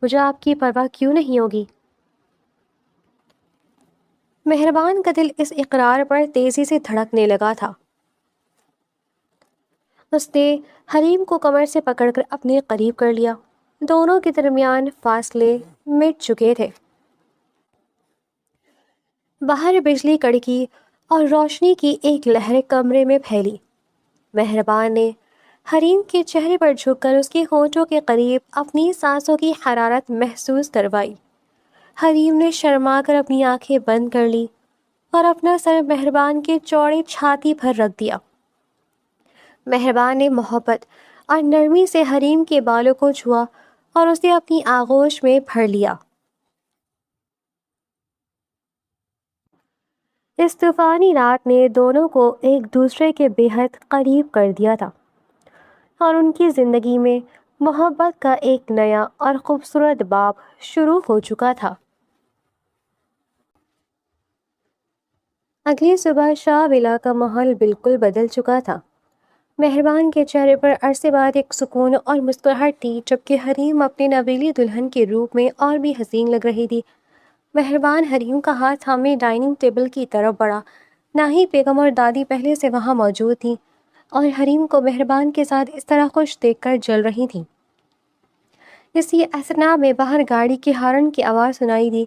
مجھے آپ کی پرواہ کیوں نہیں ہوگی؟ مہربان کا دل اس اقرار پر تیزی سے دھڑکنے لگا تھا۔ اس نے حریم کو کمر سے پکڑ کر اپنے قریب کر لیا۔ دونوں کے درمیان فاصلے مٹ چکے تھے۔ باہر بجلی کڑکی اور روشنی کی ایک لہر کمرے میں پھیلی۔ مہربان نے حریم کے چہرے پر جھک کر اس کے ہونٹوں کے قریب اپنی سانسوں کی حرارت محسوس کروائی۔ حریم نے شرما کر اپنی آنکھیں بند کر لی اور اپنا سر مہربان کے چوڑے چھاتی پر رکھ دیا۔ مہربان نے محبت اور نرمی سے حریم کے بالوں کو چھوا اور اسے اپنی آغوش میں بھر لیا۔ اس طوفانی رات نے دونوں کو ایک دوسرے کے بے حد قریب کر دیا تھا اور ان کی زندگی میں محبت کا ایک نیا اور خوبصورت باب شروع ہو چکا تھا۔ اگلی صبح شاہ ولا کا ماحول بالکل بدل چکا تھا۔ مہربان کے چہرے پر عرصے بعد ایک سکون اور مسکراہٹ تھی، جبکہ حریم اپنی نویلی دلہن کے روپ میں اور بھی حسین لگ رہی تھی۔ مہربان حریم کا ہاتھ تھامے ڈائننگ ٹیبل کی طرف بڑھا۔ ناہید بیگم اور دادی پہلے سے وہاں موجود تھیں اور حریم کو مہربان کے ساتھ اس طرح خوش دیکھ کر جل رہی تھیں۔ اسی اثنا میں باہر گاڑی کے ہارن کی آواز سنائی دی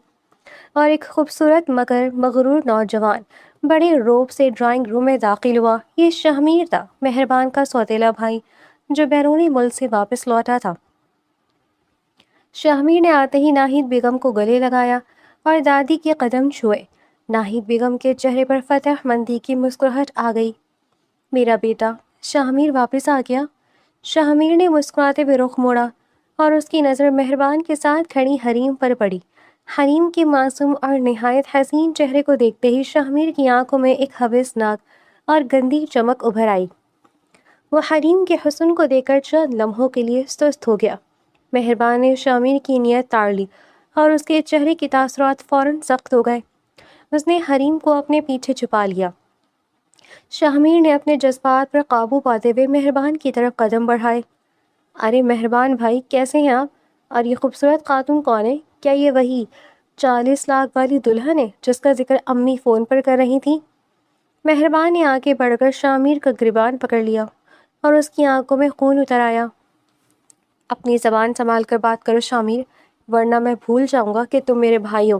اور ایک خوبصورت مگر مغرور نوجوان بڑے روب سے ڈرائنگ روم میں داخل ہوا۔ یہ شہمیر تھا، مہربان کا سوتیلا بھائی جو بیرونی ملک سے واپس لوٹا تھا۔ شہمیر نے آتے ہی ناہید بیگم کو گلے لگایا اور دادی کے قدم چھوئے۔ ناہید بیگم کے چہرے پر فتح مندی کی مسکراہٹ آ گئی۔ میرا بیٹا شہمیر واپس آ گیا؟ شہمیر نے مسکراتے ہوئے رخ موڑا اور اس کی نظر مہربان کے ساتھ کھڑی حریم پر پڑی۔ حریم کے معصوم اور نہایت حسین چہرے کو دیکھتے ہی شہمیر کی آنکھوں میں ایک ہوسناک اور گندی چمک ابھر آئی۔ وہ حریم کے حسن کو دیکھ کر چند لمحوں کے لیے سست ہو گیا۔ مہربان نے شہمیر کی نیت تاڑ لی اور اس کے چہرے کے تاثرات فوراً سخت ہو گئے۔ اس نے حریم کو اپنے پیچھے چھپا لیا۔ شہمیر نے اپنے جذبات پر قابو پاتے ہوئے مہربان کی طرف قدم بڑھائے۔ ارے مہربان بھائی، کیسے ہیں آپ؟ اور یہ خوبصورت خاتون کون ہے؟ کیا یہ وہی 40 لاکھ والی دلہن ہے جس کا ذکر امی فون پر کر رہی تھیں؟ مہربان نے آگے بڑھ کر شہمیر کا گریبان پکڑ لیا۔ اور اس کی آنکھوں میں خون اتر آیا۔ اپنی زبان سنبھال کر بات کرو شامیر، ورنہ میں بھول جاؤں گا کہ تم میرے بھائی ہو۔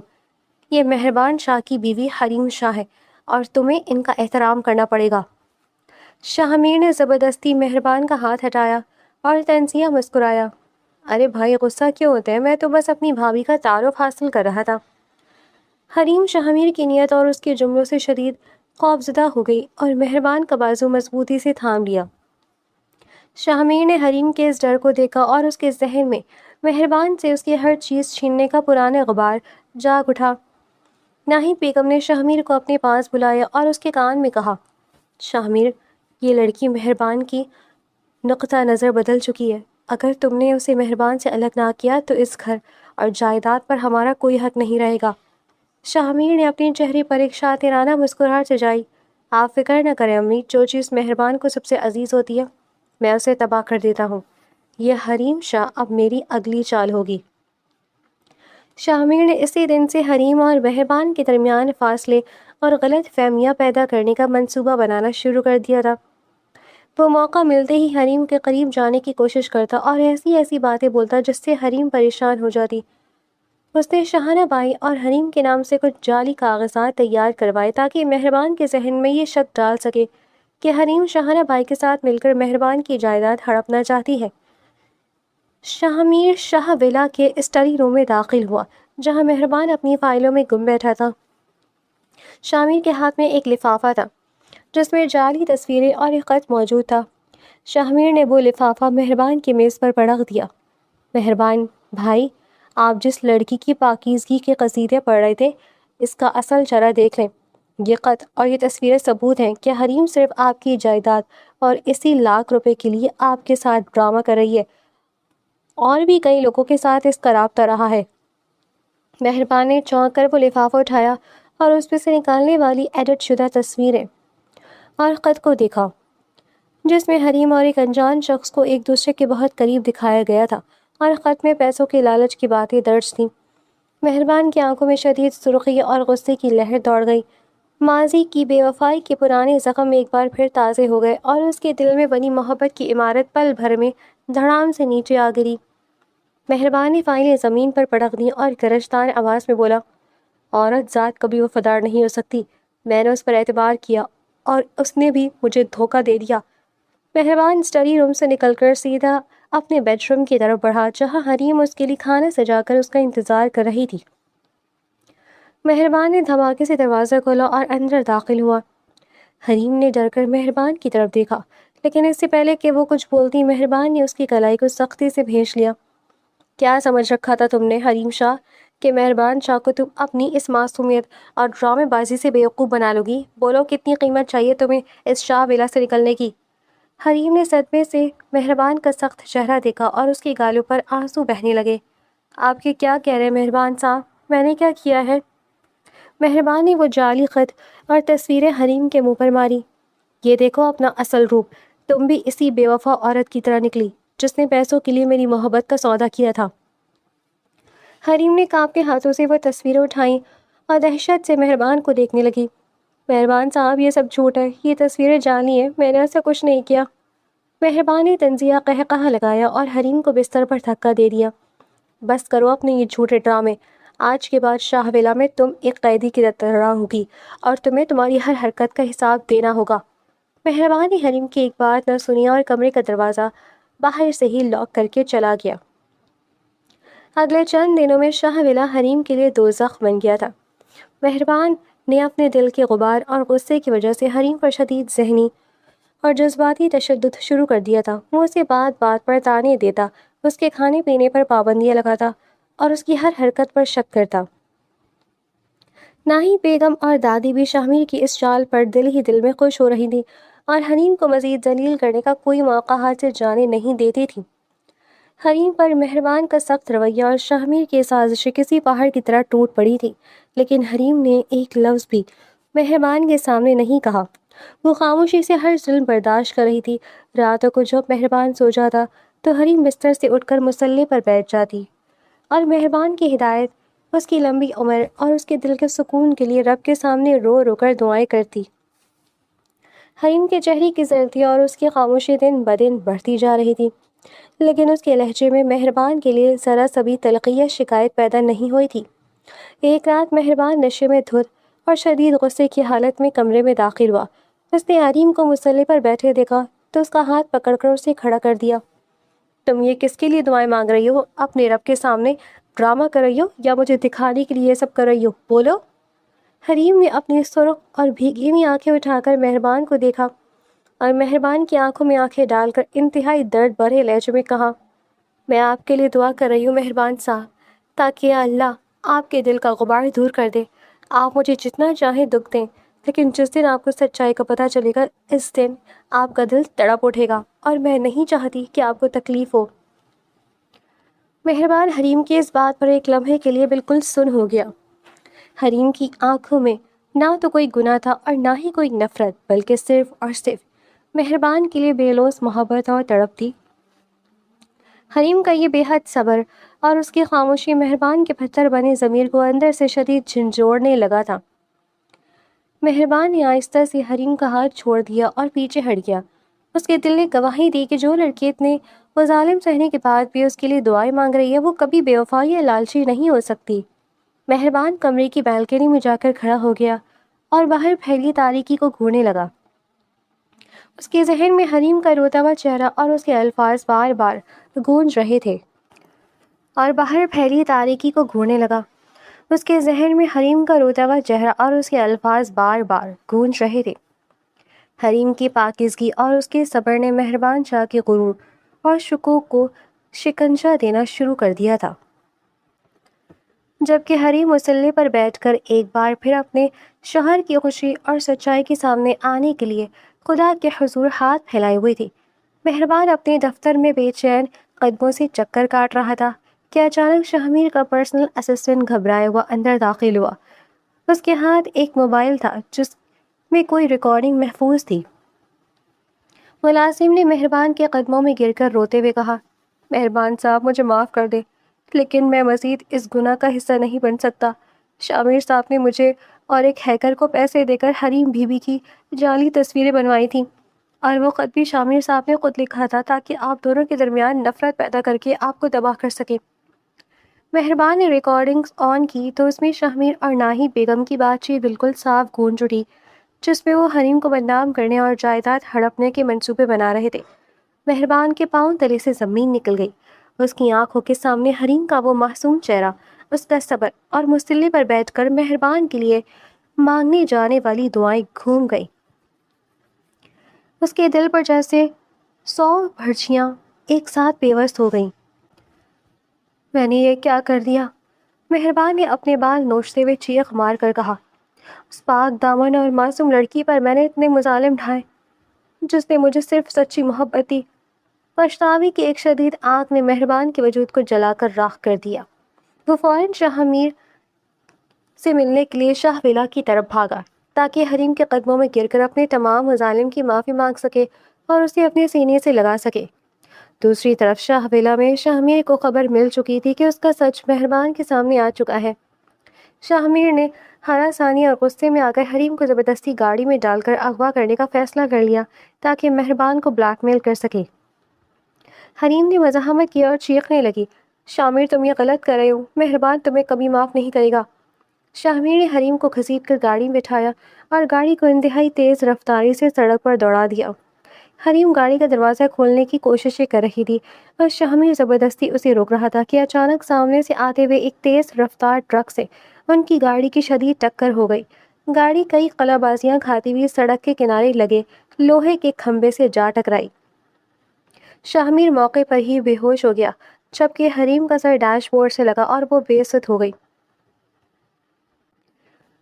یہ مہربان شاہ کی بیوی حریم شاہ ہے اور تمہیں ان کا احترام کرنا پڑے گا۔ شاہمیر نے زبردستی مہربان کا ہاتھ ہٹایا اور تنزیہ مسکرایا۔ ارے بھائی غصہ کیوں ہوتے ہیں، میں تو بس اپنی بھابھی کا تعارف حاصل کر رہا تھا۔ حریم شاہمیر کی نیت اور اس کے جملوں سے شدید خوفزدہ ہو گئی اور مہربان کا بازو مضبوطی سے تھام لیا۔ شاہمیر نے حریم کے اس ڈر کو دیکھا اور اس کے ذہن میں مہربان سے اس کی ہر چیز چھیننے کا پرانا غبار جاگ اٹھا۔ ناہید بیگم نے شاہمیر کو اپنے پاس بلایا اور اس کے کان میں کہا، شاہمیر، یہ لڑکی مہربان کی نقطہ نظر بدل چکی ہے۔ اگر تم نے اسے مہربان سے الگ نہ کیا تو اس گھر اور جائیداد پر ہمارا کوئی حق نہیں رہے گا۔ شاہمیر نے اپنے چہرے پر ایک شاطرانہ مسکراہٹ سجائی۔ آپ فکر نہ کریں امی، جو چیز مہربان کو سب سے عزیز ہوتی ہے میں اسے تباہ کر دیتا ہوں۔ یہ حریم شاہ اب میری اگلی چال ہوگی۔ شاہمیر نے اسی دن سے حریم اور مہربان کے درمیان فاصلے اور غلط فہمیاں پیدا کرنے کا منصوبہ بنانا شروع کر دیا تھا۔ وہ موقع ملتے ہی حریم کے قریب جانے کی کوشش کرتا اور ایسی ایسی باتیں بولتا جس سے حریم پریشان ہو جاتی۔ اس نے شاہانہ بائی اور حریم کے نام سے کچھ جعلی کاغذات تیار کروائے تاکہ مہربان کے ذہن میں یہ شک ڈال سکے کہ حریم شاہانہ بائی کے ساتھ مل کر مہربان کی جائیداد ہڑپنا چاہتی ہے۔ شاہمیر شاہ ولا کے اسٹڈی روم میں داخل ہوا جہاں مہربان اپنی فائلوں میں گم بیٹھا تھا۔ شاہمیر کے ہاتھ میں ایک لفافہ تھا جس میں جعلی تصویریں اور ایک خط موجود تھا۔ شاہمیر نے وہ لفافہ مہربان کی میز پر پٹک دیا۔ مہربان بھائی، آپ جس لڑکی کی پاکیزگی کے قصیدے پڑھ رہے تھے اس کا اصل چہرہ دیکھ لیں۔ یہ خط اور یہ تصویریں ثبوت ہیں کہ حریم صرف آپ کی جائیداد اور اسی ₹1,00,000 کے لیے آپ کے ساتھ ڈرامہ کر رہی ہے، اور بھی کئی لوگوں کے ساتھ اس کا رابطہ رہا ہے۔ مہربان نے چونک کر وہ لفافہ اٹھایا اور اس میں سے نکالنے والی ایڈٹ شدہ تصویریں اور خط کو دیکھا جس میں حریم اور ایک انجان شخص کو ایک دوسرے کے بہت قریب دکھایا گیا تھا، اور خط میں پیسوں کے لالچ کی باتیں درج تھیں۔ مہربان کی آنکھوں میں شدید سرخی اور غصے کی لہر دوڑ گئی۔ ماضی کی بے وفائی کے پرانے زخم ایک بار پھر تازے ہو گئے اور اس کے دل میں بنی محبت کی عمارت پل بھر میں دھڑام سے نیچے آ گری۔ مہربان نے فائلیں زمین پر پٹک دیں اور گرجدار آواز میں بولا، عورت ذات کبھی وفادار نہیں ہو سکتی۔ میں نے اس پر اعتبار کیا اور اس نے بھی مجھے دھوکہ دے دیا۔ مہربان اسٹڈی روم سے نکل کر سیدھا اپنے بیڈ روم کی طرف بڑھا جہاں حریم اس کے لیے کھانا سجا کر اس کا انتظار کر رہی تھی۔ مہربان نے دھماکے سے دروازہ کھولا اور اندر داخل ہوا۔ حریم نے ڈر کر مہربان کی طرف دیکھا، لیکن اس سے پہلے کہ وہ کچھ بولتی مہربان نے اس کی کلائی کو سختی سے بھینچ لیا۔ کیا سمجھ رکھا تھا تم نے حریم شاہ کہ مہربان شاہ کو تم اپنی اس معصومیت اور ڈرامے بازی سے بیوقوف بنا لو گی؟ بولو کتنی قیمت چاہیے تمہیں اس شاہ ولا سے نکلنے کی؟ حریم نے صدمے سے مہربان کا سخت چہرہ دیکھا اور اس کے گالوں پر آنسو بہنے لگے۔ آپ یہ کیا کہہ رہے ہیں مہربان صاحب؟ میں نے کیا کیا ہے؟ مہربان نے وہ جعلی خط اور تصویریں حریم کے منہ پر ماری۔ یہ دیکھو اپنا اصل روپ، تم بھی اسی بے وفا عورت کی طرح نکلی جس نے پیسوں کے لیے میری محبت کا سودا کیا تھا۔ حریم نے کانپتے ہاتھوں سے وہ تصویریں اٹھائیں اور دہشت سے مہربان کو دیکھنے لگی۔ مہربان صاحب یہ سب جھوٹ ہے، یہ تصویریں جعلی ہیں، میں نے ایسا کچھ نہیں کیا۔ مہربان نے تنزیہ قہقہہ لگایا اور حریم کو بستر پر دھکا دے دیا۔ بس کرو اپنے یہ جھوٹے ڈرامے۔ آج کے بعد شاہ ولا میں تم ایک قیدی کی طرح ہوگی اور تمہیں تمہاری ہر حرکت کا حساب دینا ہوگا۔ مہربان نے حریم کی ایک بات نہ سنی اور کمرے کا دروازہ باہر سے ہی لاک کر کے چلا گیا۔ اگلے چند دنوں میں شاہ ولا حریم کے لیے دوزخ بن گیا تھا۔ مہربان نے اپنے دل کے غبار اور غصے کی وجہ سے حریم پر شدید ذہنی اور جذباتی تشدد شروع کر دیا تھا۔ وہ اسے بات بات پر طعنے دیتا، اس کے کھانے پینے پر پابندیاں لگاتا اور اس کی ہر حرکت پر شک کرتا۔ ناہید بیگم اور دادی بھی شاہمیر کی اس چال پر دل ہی دل میں خوش ہو رہی تھی اور حریم کو مزید ذلیل کرنے کا کوئی موقع ہاتھ سے جانے نہیں دیتی تھی۔ حریم پر مہربان کا سخت رویہ اور شاہمیر کی سازشیں کسی پہاڑ کی طرح ٹوٹ پڑی تھی، لیکن حریم نے ایک لفظ بھی مہربان کے سامنے نہیں کہا۔ وہ خاموشی سے ہر ظلم برداشت کر رہی تھی۔ راتوں کو جب مہربان سو جاتا تو حریم بستر سے اٹھ کر مصلی پر بیٹھ جاتی اور مہربان کی ہدایت، اس کی لمبی عمر اور اس کے دل کے سکون کے لیے رب کے سامنے رو رو کر دعائیں کرتی۔ حریم کے چہرے کی زردی اور اس کی خاموشی دن بدن بڑھتی جا رہی تھی، لیکن اس کے لہجے میں مہربان کے لیے ذرا سا بھی تلخی یا شکایت پیدا نہیں ہوئی تھی۔ ایک رات مہربان نشے میں دھت اور شدید غصے کی حالت میں کمرے میں داخل ہوا۔ اس نے حریم کو مصلی پر بیٹھے دیکھا تو اس کا ہاتھ پکڑ کر اسے کھڑا کر دیا۔ تم یہ کس کے لیے دعائیں مانگ رہی ہو؟ اپنے رب کے سامنے ڈرامہ کر رہی ہو یا مجھے دکھانے کے لیے یہ سب کر رہی ہو؟ بولو۔ حریم نے اپنی سرخ اور بھیگی ہوئی آنکھیں اٹھا کر مہربان کو دیکھا اور مہربان کی آنکھوں میں آنکھیں ڈال کر انتہائی درد بھرے لہجے میں کہا، میں آپ کے لیے دعا کر رہی ہوں مہربان صاحب، تاکہ اللہ آپ کے دل کا غبار دور کر دے۔ آپ مجھے جتنا چاہیں دکھ دیں، لیکن جس دن آپ کو سچائی کا پتہ چلے گا اس دن آپ کا دل تڑپ اٹھے گا، اور میں نہیں چاہتی کہ آپ کو تکلیف ہو۔ مہربان حریم کی اس بات پر ایک لمحے کے لیے بالکل سن ہو گیا۔ حریم کی آنکھوں میں نہ تو کوئی گناہ تھا اور نہ ہی کوئی نفرت، بلکہ صرف اور صرف مہربان کے لیے بے لوث محبت اور تڑپ تھی۔ حریم کا یہ بے حد صبر اور اس کی خاموشی مہربان کے پتھر بنے ضمیر کو اندر سے شدید جھنجھوڑنے لگا تھا۔ مہربان نے آہستہ سے حریم کا ہاتھ چھوڑ دیا اور پیچھے ہٹ گیا۔ اس کے دل نے گواہی دی کہ جو لڑکی اتنے مظالم سہنے کے بعد بھی اس کے لیے دعائیں مانگ رہی ہے وہ کبھی بے وفا یا لالچی نہیں ہو سکتی۔ مہربان کمرے کی بالکنی میں جا کر کھڑا ہو گیا اور باہر پھیلی تاریکی کو گھورنے لگا۔ اس کے ذہن میں حریم کا روتا ہوا چہرہ اور اس کے الفاظ بار بار گونج رہے تھے اور باہر پھیلی تاریکی کو گھورنے لگا۔ اس کے ذہن میں حریم کا روتا ہوا چہرہ اور اس کے الفاظ بار بار گونج رہے تھے۔ حریم کی پاکیزگی اور اس کے صبر نے مہربان شاہ کے غرور اور شکوک کو شکنجہ دینا شروع کر دیا تھا۔ جبکہ حریم مصلی پر بیٹھ کر ایک بار پھر اپنے شوہر کی خوشی اور سچائی کے سامنے آنے کے لیے خدا کے حضور ہاتھ پھیلائے ہوئے تھی، مہربان اپنے دفتر میں بے چین قدموں سے چکر کاٹ رہا تھا کہ اچانک شہمیر کا پرسنل اسسٹنٹ گھبرائے ہوا اندر داخل ہوا۔ اس کے ہاتھ ایک موبائل تھا جس میں کوئی ریکارڈنگ محفوظ تھی۔ ملازم نے مہربان کے قدموں میں گر کر روتے ہوئے کہا، مہربان صاحب مجھے معاف کر دیں، لیکن میں مزید اس گناہ کا حصہ نہیں بن سکتا۔ شامیر صاحب نے مجھے اور ایک ہیکر کو پیسے دے کر حریم بی بی کی جعلی تصویریں بنوائی تھیں، اور وہ خط بھی شامیر صاحب نے خود لکھا تھا تاکہ آپ دونوں کے درمیان نفرت پیدا کر کے آپ کو تباہ کر سکیں۔ مہربان نے ریکارڈنگز آن کی تو اس میں شہمیر اور ناہی بیگم کی بات چیت بالکل صاف گونج اٹھی، جس میں وہ حریم کو بدنام کرنے اور جائیداد ہڑپنے کے منصوبے بنا رہے تھے۔ مہربان کے پاؤں تلے سے زمین نکل گئی۔ اس کی آنکھوں کے سامنے حریم کا وہ معصوم چہرہ، اس کا صبر اور مصلی پر بیٹھ کر مہربان کے لیے مانگنے جانے والی دعائیں گھوم گئی۔ اس کے دل پر جیسے 100 بھرچیاں ایک ساتھ پیوست ہو گئیں۔ میں نے یہ کیا کر دیا؟ مہربان نے اپنے بال نوچتے ہوئے چیخ مار کر کہا، اس پاک دامن اور معصوم لڑکی پر میں نے اتنے مظالم ڈھائے جس نے مجھے صرف سچی محبت دی۔ پچھتاوے کی ایک شدید آگ نے مہربان کے وجود کو جلا کر راکھ کر دیا۔ وہ فوراً شہمیر سے ملنے کے لیے شاہ ولا کی طرف بھاگا تاکہ حریم کے قدموں میں گر کر اپنے تمام مظالم کی معافی مانگ سکے اور اسے اپنے سینے سے لگا سکے۔ دوسری طرف شاہ ولا میں شہمیر کو خبر مل چکی تھی کہ اس کا سچ مہربان کے سامنے آ چکا ہے۔ شہمیر نے ہراسانی اور غصے میں آ کر حریم کو زبردستی گاڑی میں ڈال کر اغوا کرنے کا فیصلہ کر لیا تاکہ مہربان کو بلیک میل کر سکے۔ حریم نے مزاحمت کی اور چیخنے لگی، شامیر تم یہ غلط کر رہے ہو، مہربان تمہیں کبھی معاف نہیں کرے گا۔ شامیر نے حریم کو گھسیٹ کر گاڑی میں بٹھایا اور گاڑی کو انتہائی تیز رفتاری سے سڑک پر دوڑا دیا۔ حریم گاڑی کا دروازہ کھولنے کی کوششیں کر رہی تھی اور شامیر زبردستی اسے روک رہا تھا کہ اچانک سامنے سے آتے ہوئے ایک تیز رفتار ٹرک سے ان کی گاڑی کی شدید ٹکر ہو گئی۔ گاڑی کئی قلعہ بازیاں کھاتی ہوئی سڑک کے کنارے لگے لوہے کے کھمبے سے جا ٹکرائی۔ شہمیر موقع پر ہی بے ہوش ہو گیا جبکہ حریم کا سر ڈیش بورڈ سے لگا اور وہ بے ست ہو گئی۔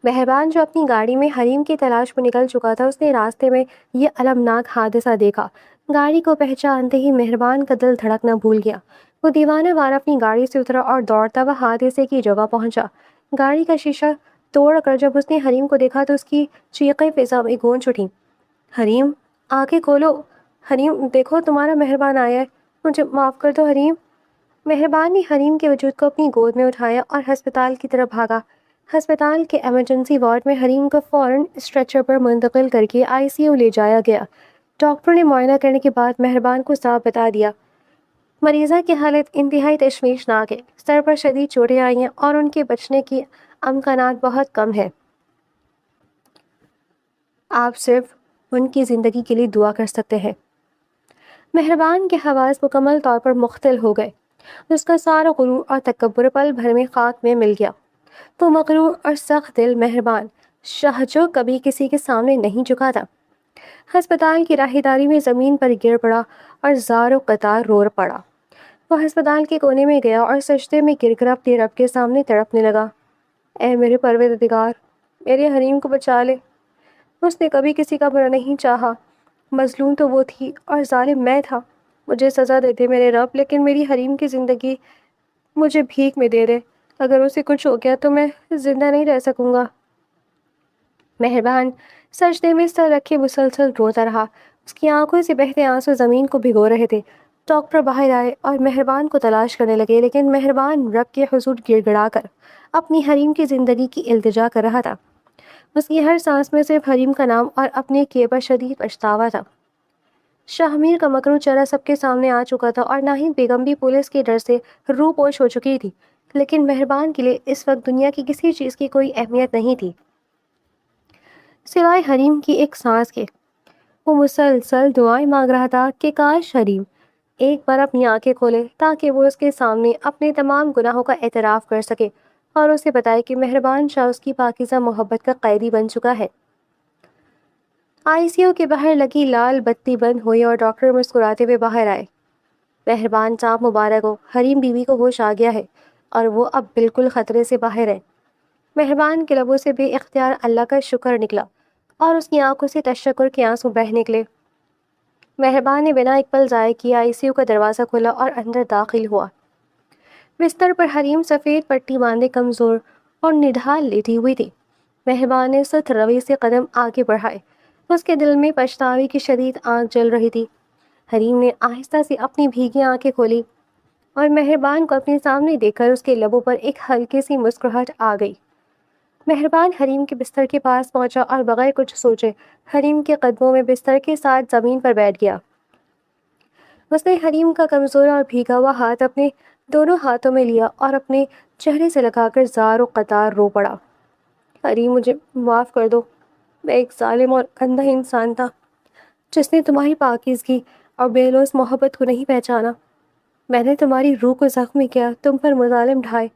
مہربان جو اپنی گاڑی میں حریم کی تلاش میں نکل چکا تھا، اس نے راستے میں یہ المناک حادثہ دیکھا۔ گاڑی کو پہچانتے ہی مہربان کا دل دھڑکنا بھول گیا۔ وہ دیوانہ وار اپنی گاڑی سے اترا اور دوڑتا ہوا حادثے کی جگہ پہنچا۔ گاڑی کا شیشہ توڑ کر جب اس نے حریم کو دیکھا تو اس کی چیخیں فضا میں گونج اٹھیں، حریم آنکھیں کھولو، حریم دیکھو تمہارا مہربان آیا ہے، مجھے معاف کر دو حریم۔ مہربان نے حریم کے وجود کو اپنی گود میں اٹھایا اور ہسپتال کی طرف بھاگا۔ ہسپتال کے ایمرجنسی وارڈ میں حریم کو فوراً اسٹریچر پر منتقل کر کے ICU لے جایا گیا۔ ڈاکٹروں نے معائنہ کرنے کے بعد مہربان کو صاف بتا دیا مریضہ کی حالت انتہائی تشویشناک ہے، سر پر شدید چوٹیں آئی ہیں اور ان کے بچنے کی امکانات بہت کم ہیں۔ آپ صرف ان کی زندگی کے لیے دعا کر سکتے ہیں۔ مہربان کے حواس مکمل طور پر مختل ہو گئے۔ اس کا سارا غرور اور تکبر پل بھر میں خاک میں مل گیا۔ وہ مغرور اور سخت دل مہربان شاہ جو کبھی کسی کے سامنے نہیں جھکا تھا، ہسپتال کی راہداری میں زمین پر گر پڑا اور زار و قطار رو پڑا۔ وہ ہسپتال کے کونے میں گیا اور سجدے میں گر کر اپنے رب کے سامنے تڑپنے لگا۔ اے میرے پروردگار، میرے حریم کو بچا لے۔ اس نے کبھی کسی کا برا نہیں چاہا، مظلوم تو وہ تھی اور ظالم میں تھا۔ مجھے سزا دے دے میرے رب، لیکن میری حریم کی زندگی مجھے بھیک میں دے دے۔ اگر اسے کچھ ہو گیا تو میں زندہ نہیں رہ سکوں گا۔ مہربان سجدے میں سر رکھے مسلسل روتا رہا۔ اس کی آنکھوں سے بہتے آنسو زمین کو بھگو رہے تھے۔ ڈاکٹر باہر آئے اور مہربان کو تلاش کرنے لگے، لیکن مہربان رب کے حضور گڑ گڑا کر اپنی حریم کی زندگی کی التجا کر رہا تھا۔ اس کی ہر سانس میں صرف حریم کا نام اور اپنے کیے پر شدید پچھتاوا تھا۔ شاہمیر کا مکروہ چہرہ سب کے سامنے آ چکا تھا اور ناہید بیگم بھی پولیس کے ڈر سے روح پوش ہو چکی تھی، لیکن مہربان کے لیے اس وقت دنیا کی کسی چیز کی کوئی اہمیت نہیں تھی سوائے حریم کی ایک سانس کے۔ وہ مسلسل دعائیں مانگ رہا تھا کہ کاش حریم ایک بار اپنی آنکھیں کھولے تاکہ وہ اس کے سامنے اپنے تمام گناہوں کا اعتراف کر سکے اور اسے بتائے کہ مہربان شاہ اس کی پاکیزہ محبت کا قیدی بن چکا ہے۔ ICU کے باہر لگی لال بتی بند ہوئی اور ڈاکٹر مسکراتے ہوئے باہر آئے۔ مہربان صاحب مبارک ہو، حریم بیوی کو ہوش آ گیا ہے اور وہ اب بالکل خطرے سے باہر ہے۔ مہربان کے لبوں سے بے اختیار اللہ کا شکر نکلا اور اس کی آنکھوں سے تشکر کے آنسو بہہ نکلے۔ مہربان نے بنا ایک پل ضائع کیے ICU کا دروازہ کھولا اور اندر داخل ہوا۔ بستر پر حریم سفید پٹی باندھے کمزور اور نڈھال لیٹی ہوئی تھی۔ مہربان نے سست روی سے قدم آگے بڑھائے۔ اس کے دل میں پچھتاوے کی شدید آگ جل رہی تھی۔ حریم نے آہستہ سے اپنی بھیگی آنکھیں کھولی اور مہربان کو اپنے سامنے دیکھ کر اس کے لبوں پر ایک ہلکی سی مسکراہٹ آ گئی۔ مہربان حریم کے بستر کے پاس پہنچا اور بغیر کچھ سوچے حریم کے قدموں میں بستر کے ساتھ زمین پر بیٹھ گیا۔ اس نے حریم کا کمزور اور بھیگا ہوا ہاتھ اپنے دونوں ہاتھوں میں لیا اور اپنے چہرے سے لگا کر زار و قطار رو پڑا۔ حریم، مجھے معاف کر دو۔ میں ایک ظالم اور اندھا انسان تھا جس نے تمہاری پاکیزگی اور بے لوث محبت کو نہیں پہچانا۔ میں نے تمہاری روح کو زخمی کیا، تم پر مظالم ڈھائے،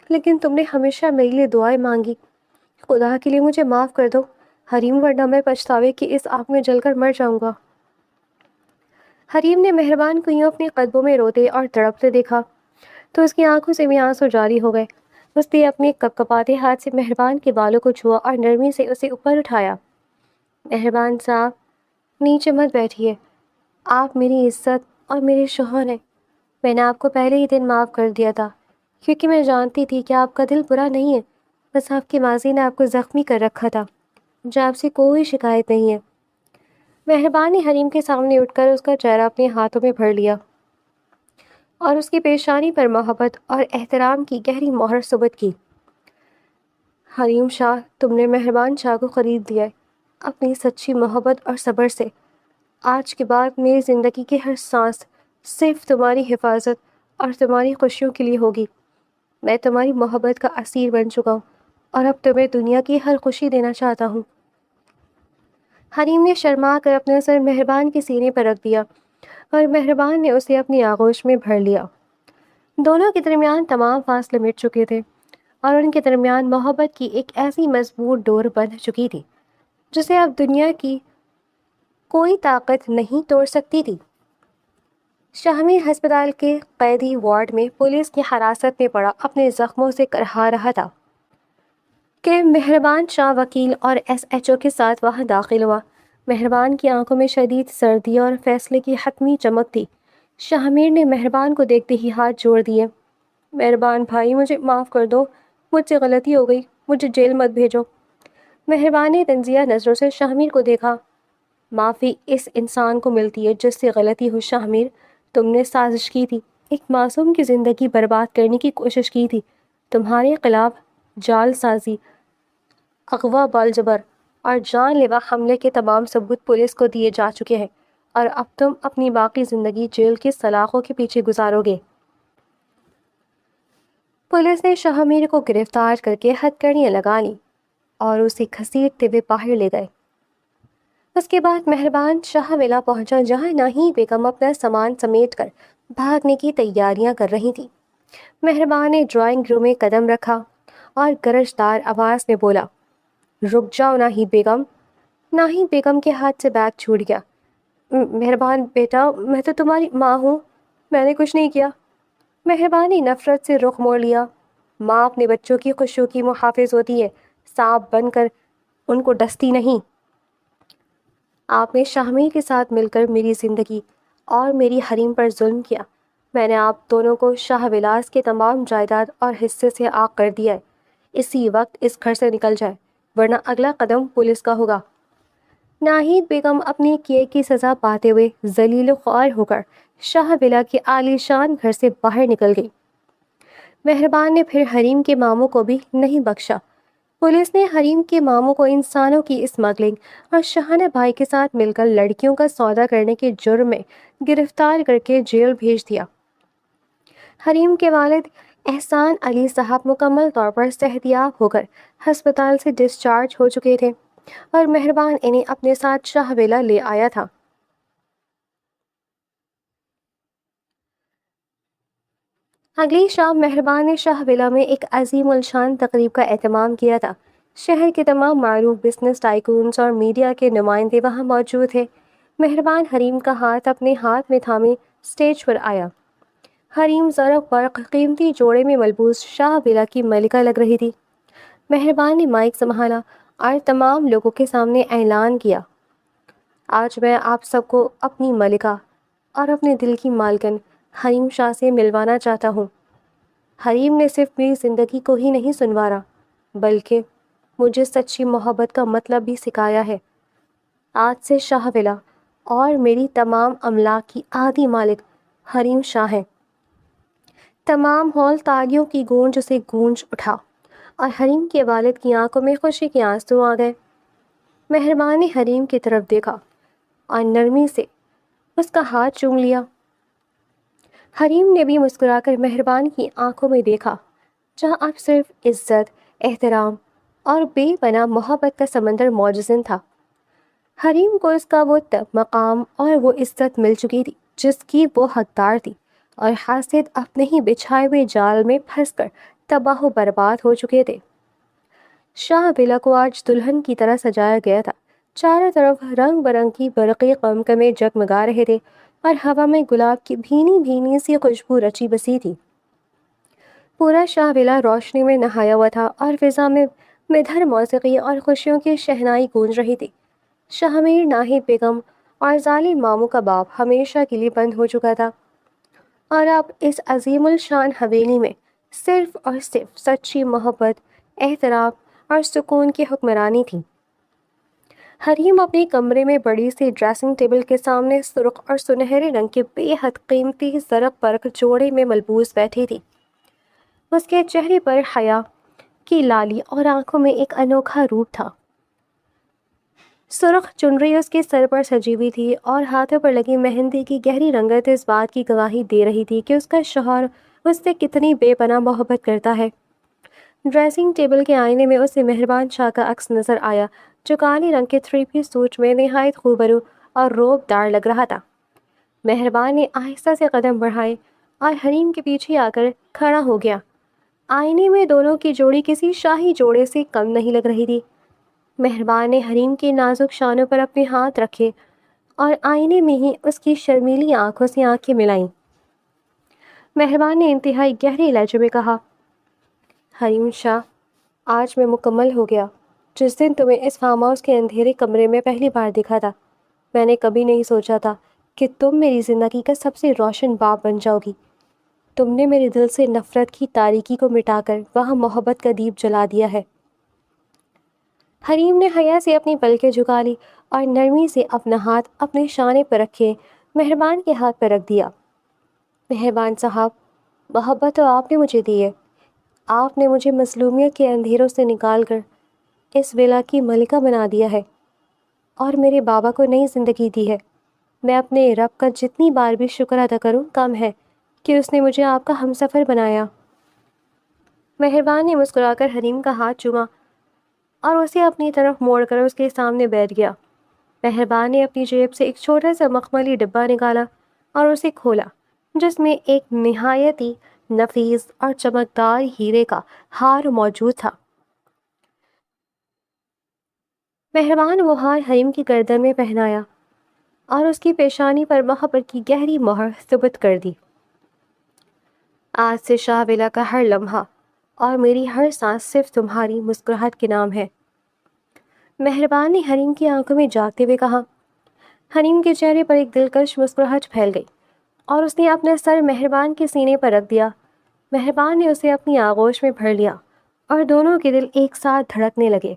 لیکن تم نے ہمیشہ میرے لیے دعائیں مانگی۔ خدا کے لیے مجھے معاف کر دو حریم، ورنہ میں پچھتاوے کی اس آگ میں جل کر مر جاؤں گا۔ حریم نے مہربان کو یوں اپنے قدموں میں روتے اور تڑپتے دیکھا تو اس کی آنکھوں سے بھی آنسو جاری ہو گئے۔ اس نے اپنے کپکپاتے ہاتھ سے مہربان کے بالوں کو چھوا اور نرمی سے اسے اوپر اٹھایا۔ مہربان صاحب، نیچے مت بیٹھیے، آپ میری عزت اور میرے شوہر ہیں۔ میں نے آپ کو پہلے ہی دن معاف کر دیا تھا کیونکہ میں جانتی تھی کہ آپ کا دل برا نہیں ہے، بس آپ کی ماضی نے آپ کو زخمی کر رکھا تھا۔ مجھے آپ سے کوئی شکایت نہیں ہے۔ مہربان نے حریم کے سامنے اٹھ کر اس کا چہرہ اپنے ہاتھوں میں بھر لیا اور اس کی پیشانی پر محبت اور احترام کی گہری مہر ثبت کی۔ حریم شاہ، تم نے مہربان شاہ کو خرید لیا ہے اپنی سچی محبت اور صبر سے۔ آج کے بعد میری زندگی کی ہر سانس صرف تمہاری حفاظت اور تمہاری خوشیوں کے لیے ہوگی۔ میں تمہاری محبت کا اسیر بن چکا ہوں اور اب تمہیں دنیا کی ہر خوشی دینا چاہتا ہوں۔ حریم نے شرما کر اپنا سر مہربان کے سینے پر رکھ دیا اور مہربان نے اسے اپنی آغوش میں بھر لیا۔ دونوں کے درمیان تمام فاصلے مٹ چکے تھے اور ان کے درمیان محبت کی ایک ایسی مضبوط ڈور بندھ چکی تھی جسے اب دنیا کی کوئی طاقت نہیں توڑ سکتی تھی۔ شاہمیر ہسپتال کے قیدی وارڈ میں پولیس کی حراست میں پڑا اپنے زخموں سے کرہا رہا تھا کہ مہربان شاہ وکیل اور SHO کے ساتھ وہاں داخل ہوا۔ مہربان کی آنکھوں میں شدید سردی اور فیصلے کی حتمی چمک تھی۔ شاہمیر نے مہربان کو دیکھتے ہی ہاتھ جوڑ دیے۔ مہربان بھائی، مجھے معاف کر دو، مجھ سے غلطی ہو گئی، مجھے جیل مت بھیجو۔ مہربان نے تنزیہ نظروں سے شاہمیر کو دیکھا۔ معافی اس انسان کو ملتی ہے جس سے غلطی ہو شاہمیر، تم نے سازش کی تھی، ایک معصوم کی زندگی برباد کرنے کی کوشش کی تھی، تمہارے خلاف جال سازی، اغوا بال جبر اور جان لیوا حملے کے تمام ثبوت پولیس کو دیے جا چکے ہیں اور اب تم اپنی باقی زندگی جیل کی سلاخوں کے پیچھے گزارو گے۔ پولیس نے شاہ میر کو گرفتار کر کے ہتھکڑیاں لگا لیں اور اسے گھسیٹتے ہوئے باہر لے گئے۔ اس کے بعد مہربان شاہ ولا پہنچا جہاں ناہید بیگم اپنا سامان سمیٹ کر بھاگنے کی تیاریاں کر رہی تھی۔ مہربان نے ڈرائنگ روم میں قدم رکھا اور گرجدار آواز میں بولا، رک جاؤ ناہید بیگم۔ ناہید بیگم کے ہاتھ سے بیگ چھوٹ گیا۔ مہربان بیٹا، میں تو تمہاری ماں ہوں، میں نے کچھ نہیں کیا۔ مہربان نے نفرت سے رخ موڑ لیا۔ ماں اپنے بچوں کی خوشیوں کی محافظ ہوتی ہے، سانپ بن کر ان کو ڈستی نہیں۔ آپ نے شاہ میر کے ساتھ مل کر میری زندگی اور میری حریم پر ظلم کیا۔ میں نے آپ دونوں کو شاہ ولاس کے تمام جائیداد اور حصے سے عاق کر دیا ہے۔ اسی وقت اس گھر سے نکل جائے ورنہ اگلا قدم پولیس کا ہوگا۔ ناہید بیگم اپنی کیے کی سزا پاتے ہوئے ذلیل و خوار ہو کر شاہ ولا کے عالی شان گھر سے باہر نکل گئی۔ مہربان نے پھر حریم کے ماموں کو بھی نہیں بخشا۔ پولیس نے حریم کے ماموں کو انسانوں کی اسمگلنگ اور شاہانہ بھائی کے ساتھ مل کر لڑکیوں کا سودا کرنے کے جرم میں گرفتار کر کے جیل بھیج دیا۔ حریم کے والد احسان علی صاحب مکمل طور پر صحتیاب ہو کر ہسپتال سے ڈسچارج ہو چکے تھے اور مہربان انہیں اپنے ساتھ شاہ ولا لے آیا تھا۔ اگلی شام مہربان نے شاہ ولا میں ایک عظیم الشان تقریب کا اہتمام کیا تھا۔ شہر کے تمام معروف بزنس ٹائکونز اور میڈیا کے نمائندے وہاں موجود تھے۔ مہربان حریم کا ہاتھ اپنے ہاتھ میں تھامے اسٹیج پر آیا۔ حریم زرق برق قیمتی جوڑے میں ملبوس شاہ ولا کی ملکہ لگ رہی تھی۔ مہربان نے مائک سنبھالا اور تمام لوگوں کے سامنے اعلان کیا، آج میں آپ سب کو اپنی ملکہ اور اپنے دل کی مالکن حریم شاہ سے ملوانا چاہتا ہوں۔ حریم نے صرف میری زندگی کو ہی نہیں سنوارا بلکہ مجھے سچی محبت کا مطلب بھی سکھایا ہے۔ آج سے شاہ ولا اور میری تمام املاک کی آدھی مالک حریم شاہ ہے۔ تمام ہال تالیوں کی گونج سے گونج اٹھا اور حریم کے والد کی آنکھوں میں خوشی کے آنسو آ گئے۔ مہربان نے حریم کی طرف دیکھا اور نرمی سے اس کا ہاتھ چوم لیا۔ حریم نے بھی مسکرا کر مہربان کی آنکھوں میں دیکھا جہاں اب صرف عزت، احترام اور بے پناہ محبت کا سمندر موجزن تھا۔ حریم کو اس کا وہ مقام اور وہ عزت مل چکی تھی جس کی وہ حقدار تھی، اور حاسد اپنے ہی بچھائے ہوئے جال میں پھنس کر تباہ و برباد ہو چکے تھے۔ شاہ ولا کو آج دلہن کی طرح سجایا گیا تھا۔ چاروں طرف رنگ برنگ کی برقی قمقمے جگمگا رہے تھے اور ہوا میں گلاب کی بھینی بھینی سی خوشبو رچی بسی تھی۔ پورا شاہ ولا روشنی میں نہایا ہوا تھا اور فضا میں مدھر موسیقی اور خوشیوں کی شہنائی گونج رہی تھی۔ شاہ میر، ناہید بیگم اور ظالم ماموں کا باپ ہمیشہ کے لیے بند ہو چکا تھا اور اب اس عظیم الشان حویلی میں صرف اور صرف سچی محبت، احترام اور سکون کی حکمرانی تھی۔ حریم اپنے کمرے میں بڑی سی ڈریسنگ ٹیبل کے سامنے سرخ اور سنہرے رنگ کے بے حد قیمتی زرق برق جوڑے میں ملبوس بیٹھی تھی۔ اس کے چہرے پر حیا کی لالی اور آنکھوں میں ایک انوکھا روپ تھا۔ سرخ چنری اس کے سر پر سجی ہوئی تھی اور ہاتھوں پر لگی مہندی کی گہری رنگت اس بات کی گواہی دے رہی تھی کہ اس کا شوہر اس سے کتنی بے پناہ محبت کرتا ہے۔ ڈریسنگ ٹیبل کے آئینے میں اسے مہربان شاہ کا عکس نظر آیا جو کالے رنگ کے 3 پیس سوٹ میں نہایت خوبرو اور روب دار لگ رہا تھا۔ مہربان نے آہستہ سے قدم بڑھائے اور حریم کے پیچھے آ کر کھڑا ہو گیا۔ آئینے میں دونوں کی جوڑی کسی شاہی جوڑے سے کم نہیں لگ رہی تھی۔ مہربان نے حریم کے نازک شانوں پر اپنے ہاتھ رکھے اور آئینے میں ہی اس کی شرمیلی آنکھوں سے آنکھیں ملائیں۔ مہربان نے انتہائی گہرے لہجے میں کہا، حریم شاہ، آج میں مکمل ہو گیا۔ جس دن تمہیں اس فارم ہاؤس کے اندھیرے کمرے میں پہلی بار دیکھا تھا، میں نے کبھی نہیں سوچا تھا کہ تم میری زندگی کا سب سے روشن باب بن جاؤ گی۔ تم نے میرے دل سے نفرت کی تاریکی کو مٹا کر وہاں محبت کا دیپ جلا دیا ہے۔ حریم نے حیا سے اپنی پلکیں جھکا لی اور نرمی سے اپنا ہاتھ اپنے شانے پر رکھے مہربان کے ہاتھ پر رکھ دیا۔ مہربان صاحب، محبت تو آپ نے مجھے دی ہے، آپ نے مجھے مظلومیت کے اندھیروں سے نکال کر اس ولا کی ملکہ بنا دیا ہے اور میرے بابا کو نئی زندگی دی ہے۔ میں اپنے رب کا جتنی بار بھی شکر ادا کروں کم ہے کہ اس نے مجھے آپ کا ہمسفر بنایا۔ مہربان نے مسکرا کر حریم کا ہاتھ چوما اور اسے اپنی طرف موڑ کر اس کے سامنے بیٹھ گیا۔ مہربان نے اپنی جیب سے ایک چھوٹا سا مخملی ڈبہ نکالا اور اسے کھولا، جس میں ایک نہایت ہی نفیس اور چمکدار ہیرے کا ہار موجود تھا۔ مہربان وہ ہار حریم کی گردن میں پہنایا اور اس کی پیشانی پر محبت کی گہری مہر ثبت کر دی۔ آج سے شاہ ولا کا ہر لمحہ اور میری ہر سانس صرف تمہاری مسکراہٹ کے نام ہے، مہربان نے حریم کی آنکھوں میں جاگتے ہوئے کہا۔ حریم کے چہرے پر ایک دلکش مسکراہٹ پھیل گئی اور اس نے اپنا سر مہربان کے سینے پر رکھ دیا۔ مہربان نے اسے اپنی آغوش میں بھر لیا اور دونوں کے دل ایک ساتھ دھڑکنے لگے۔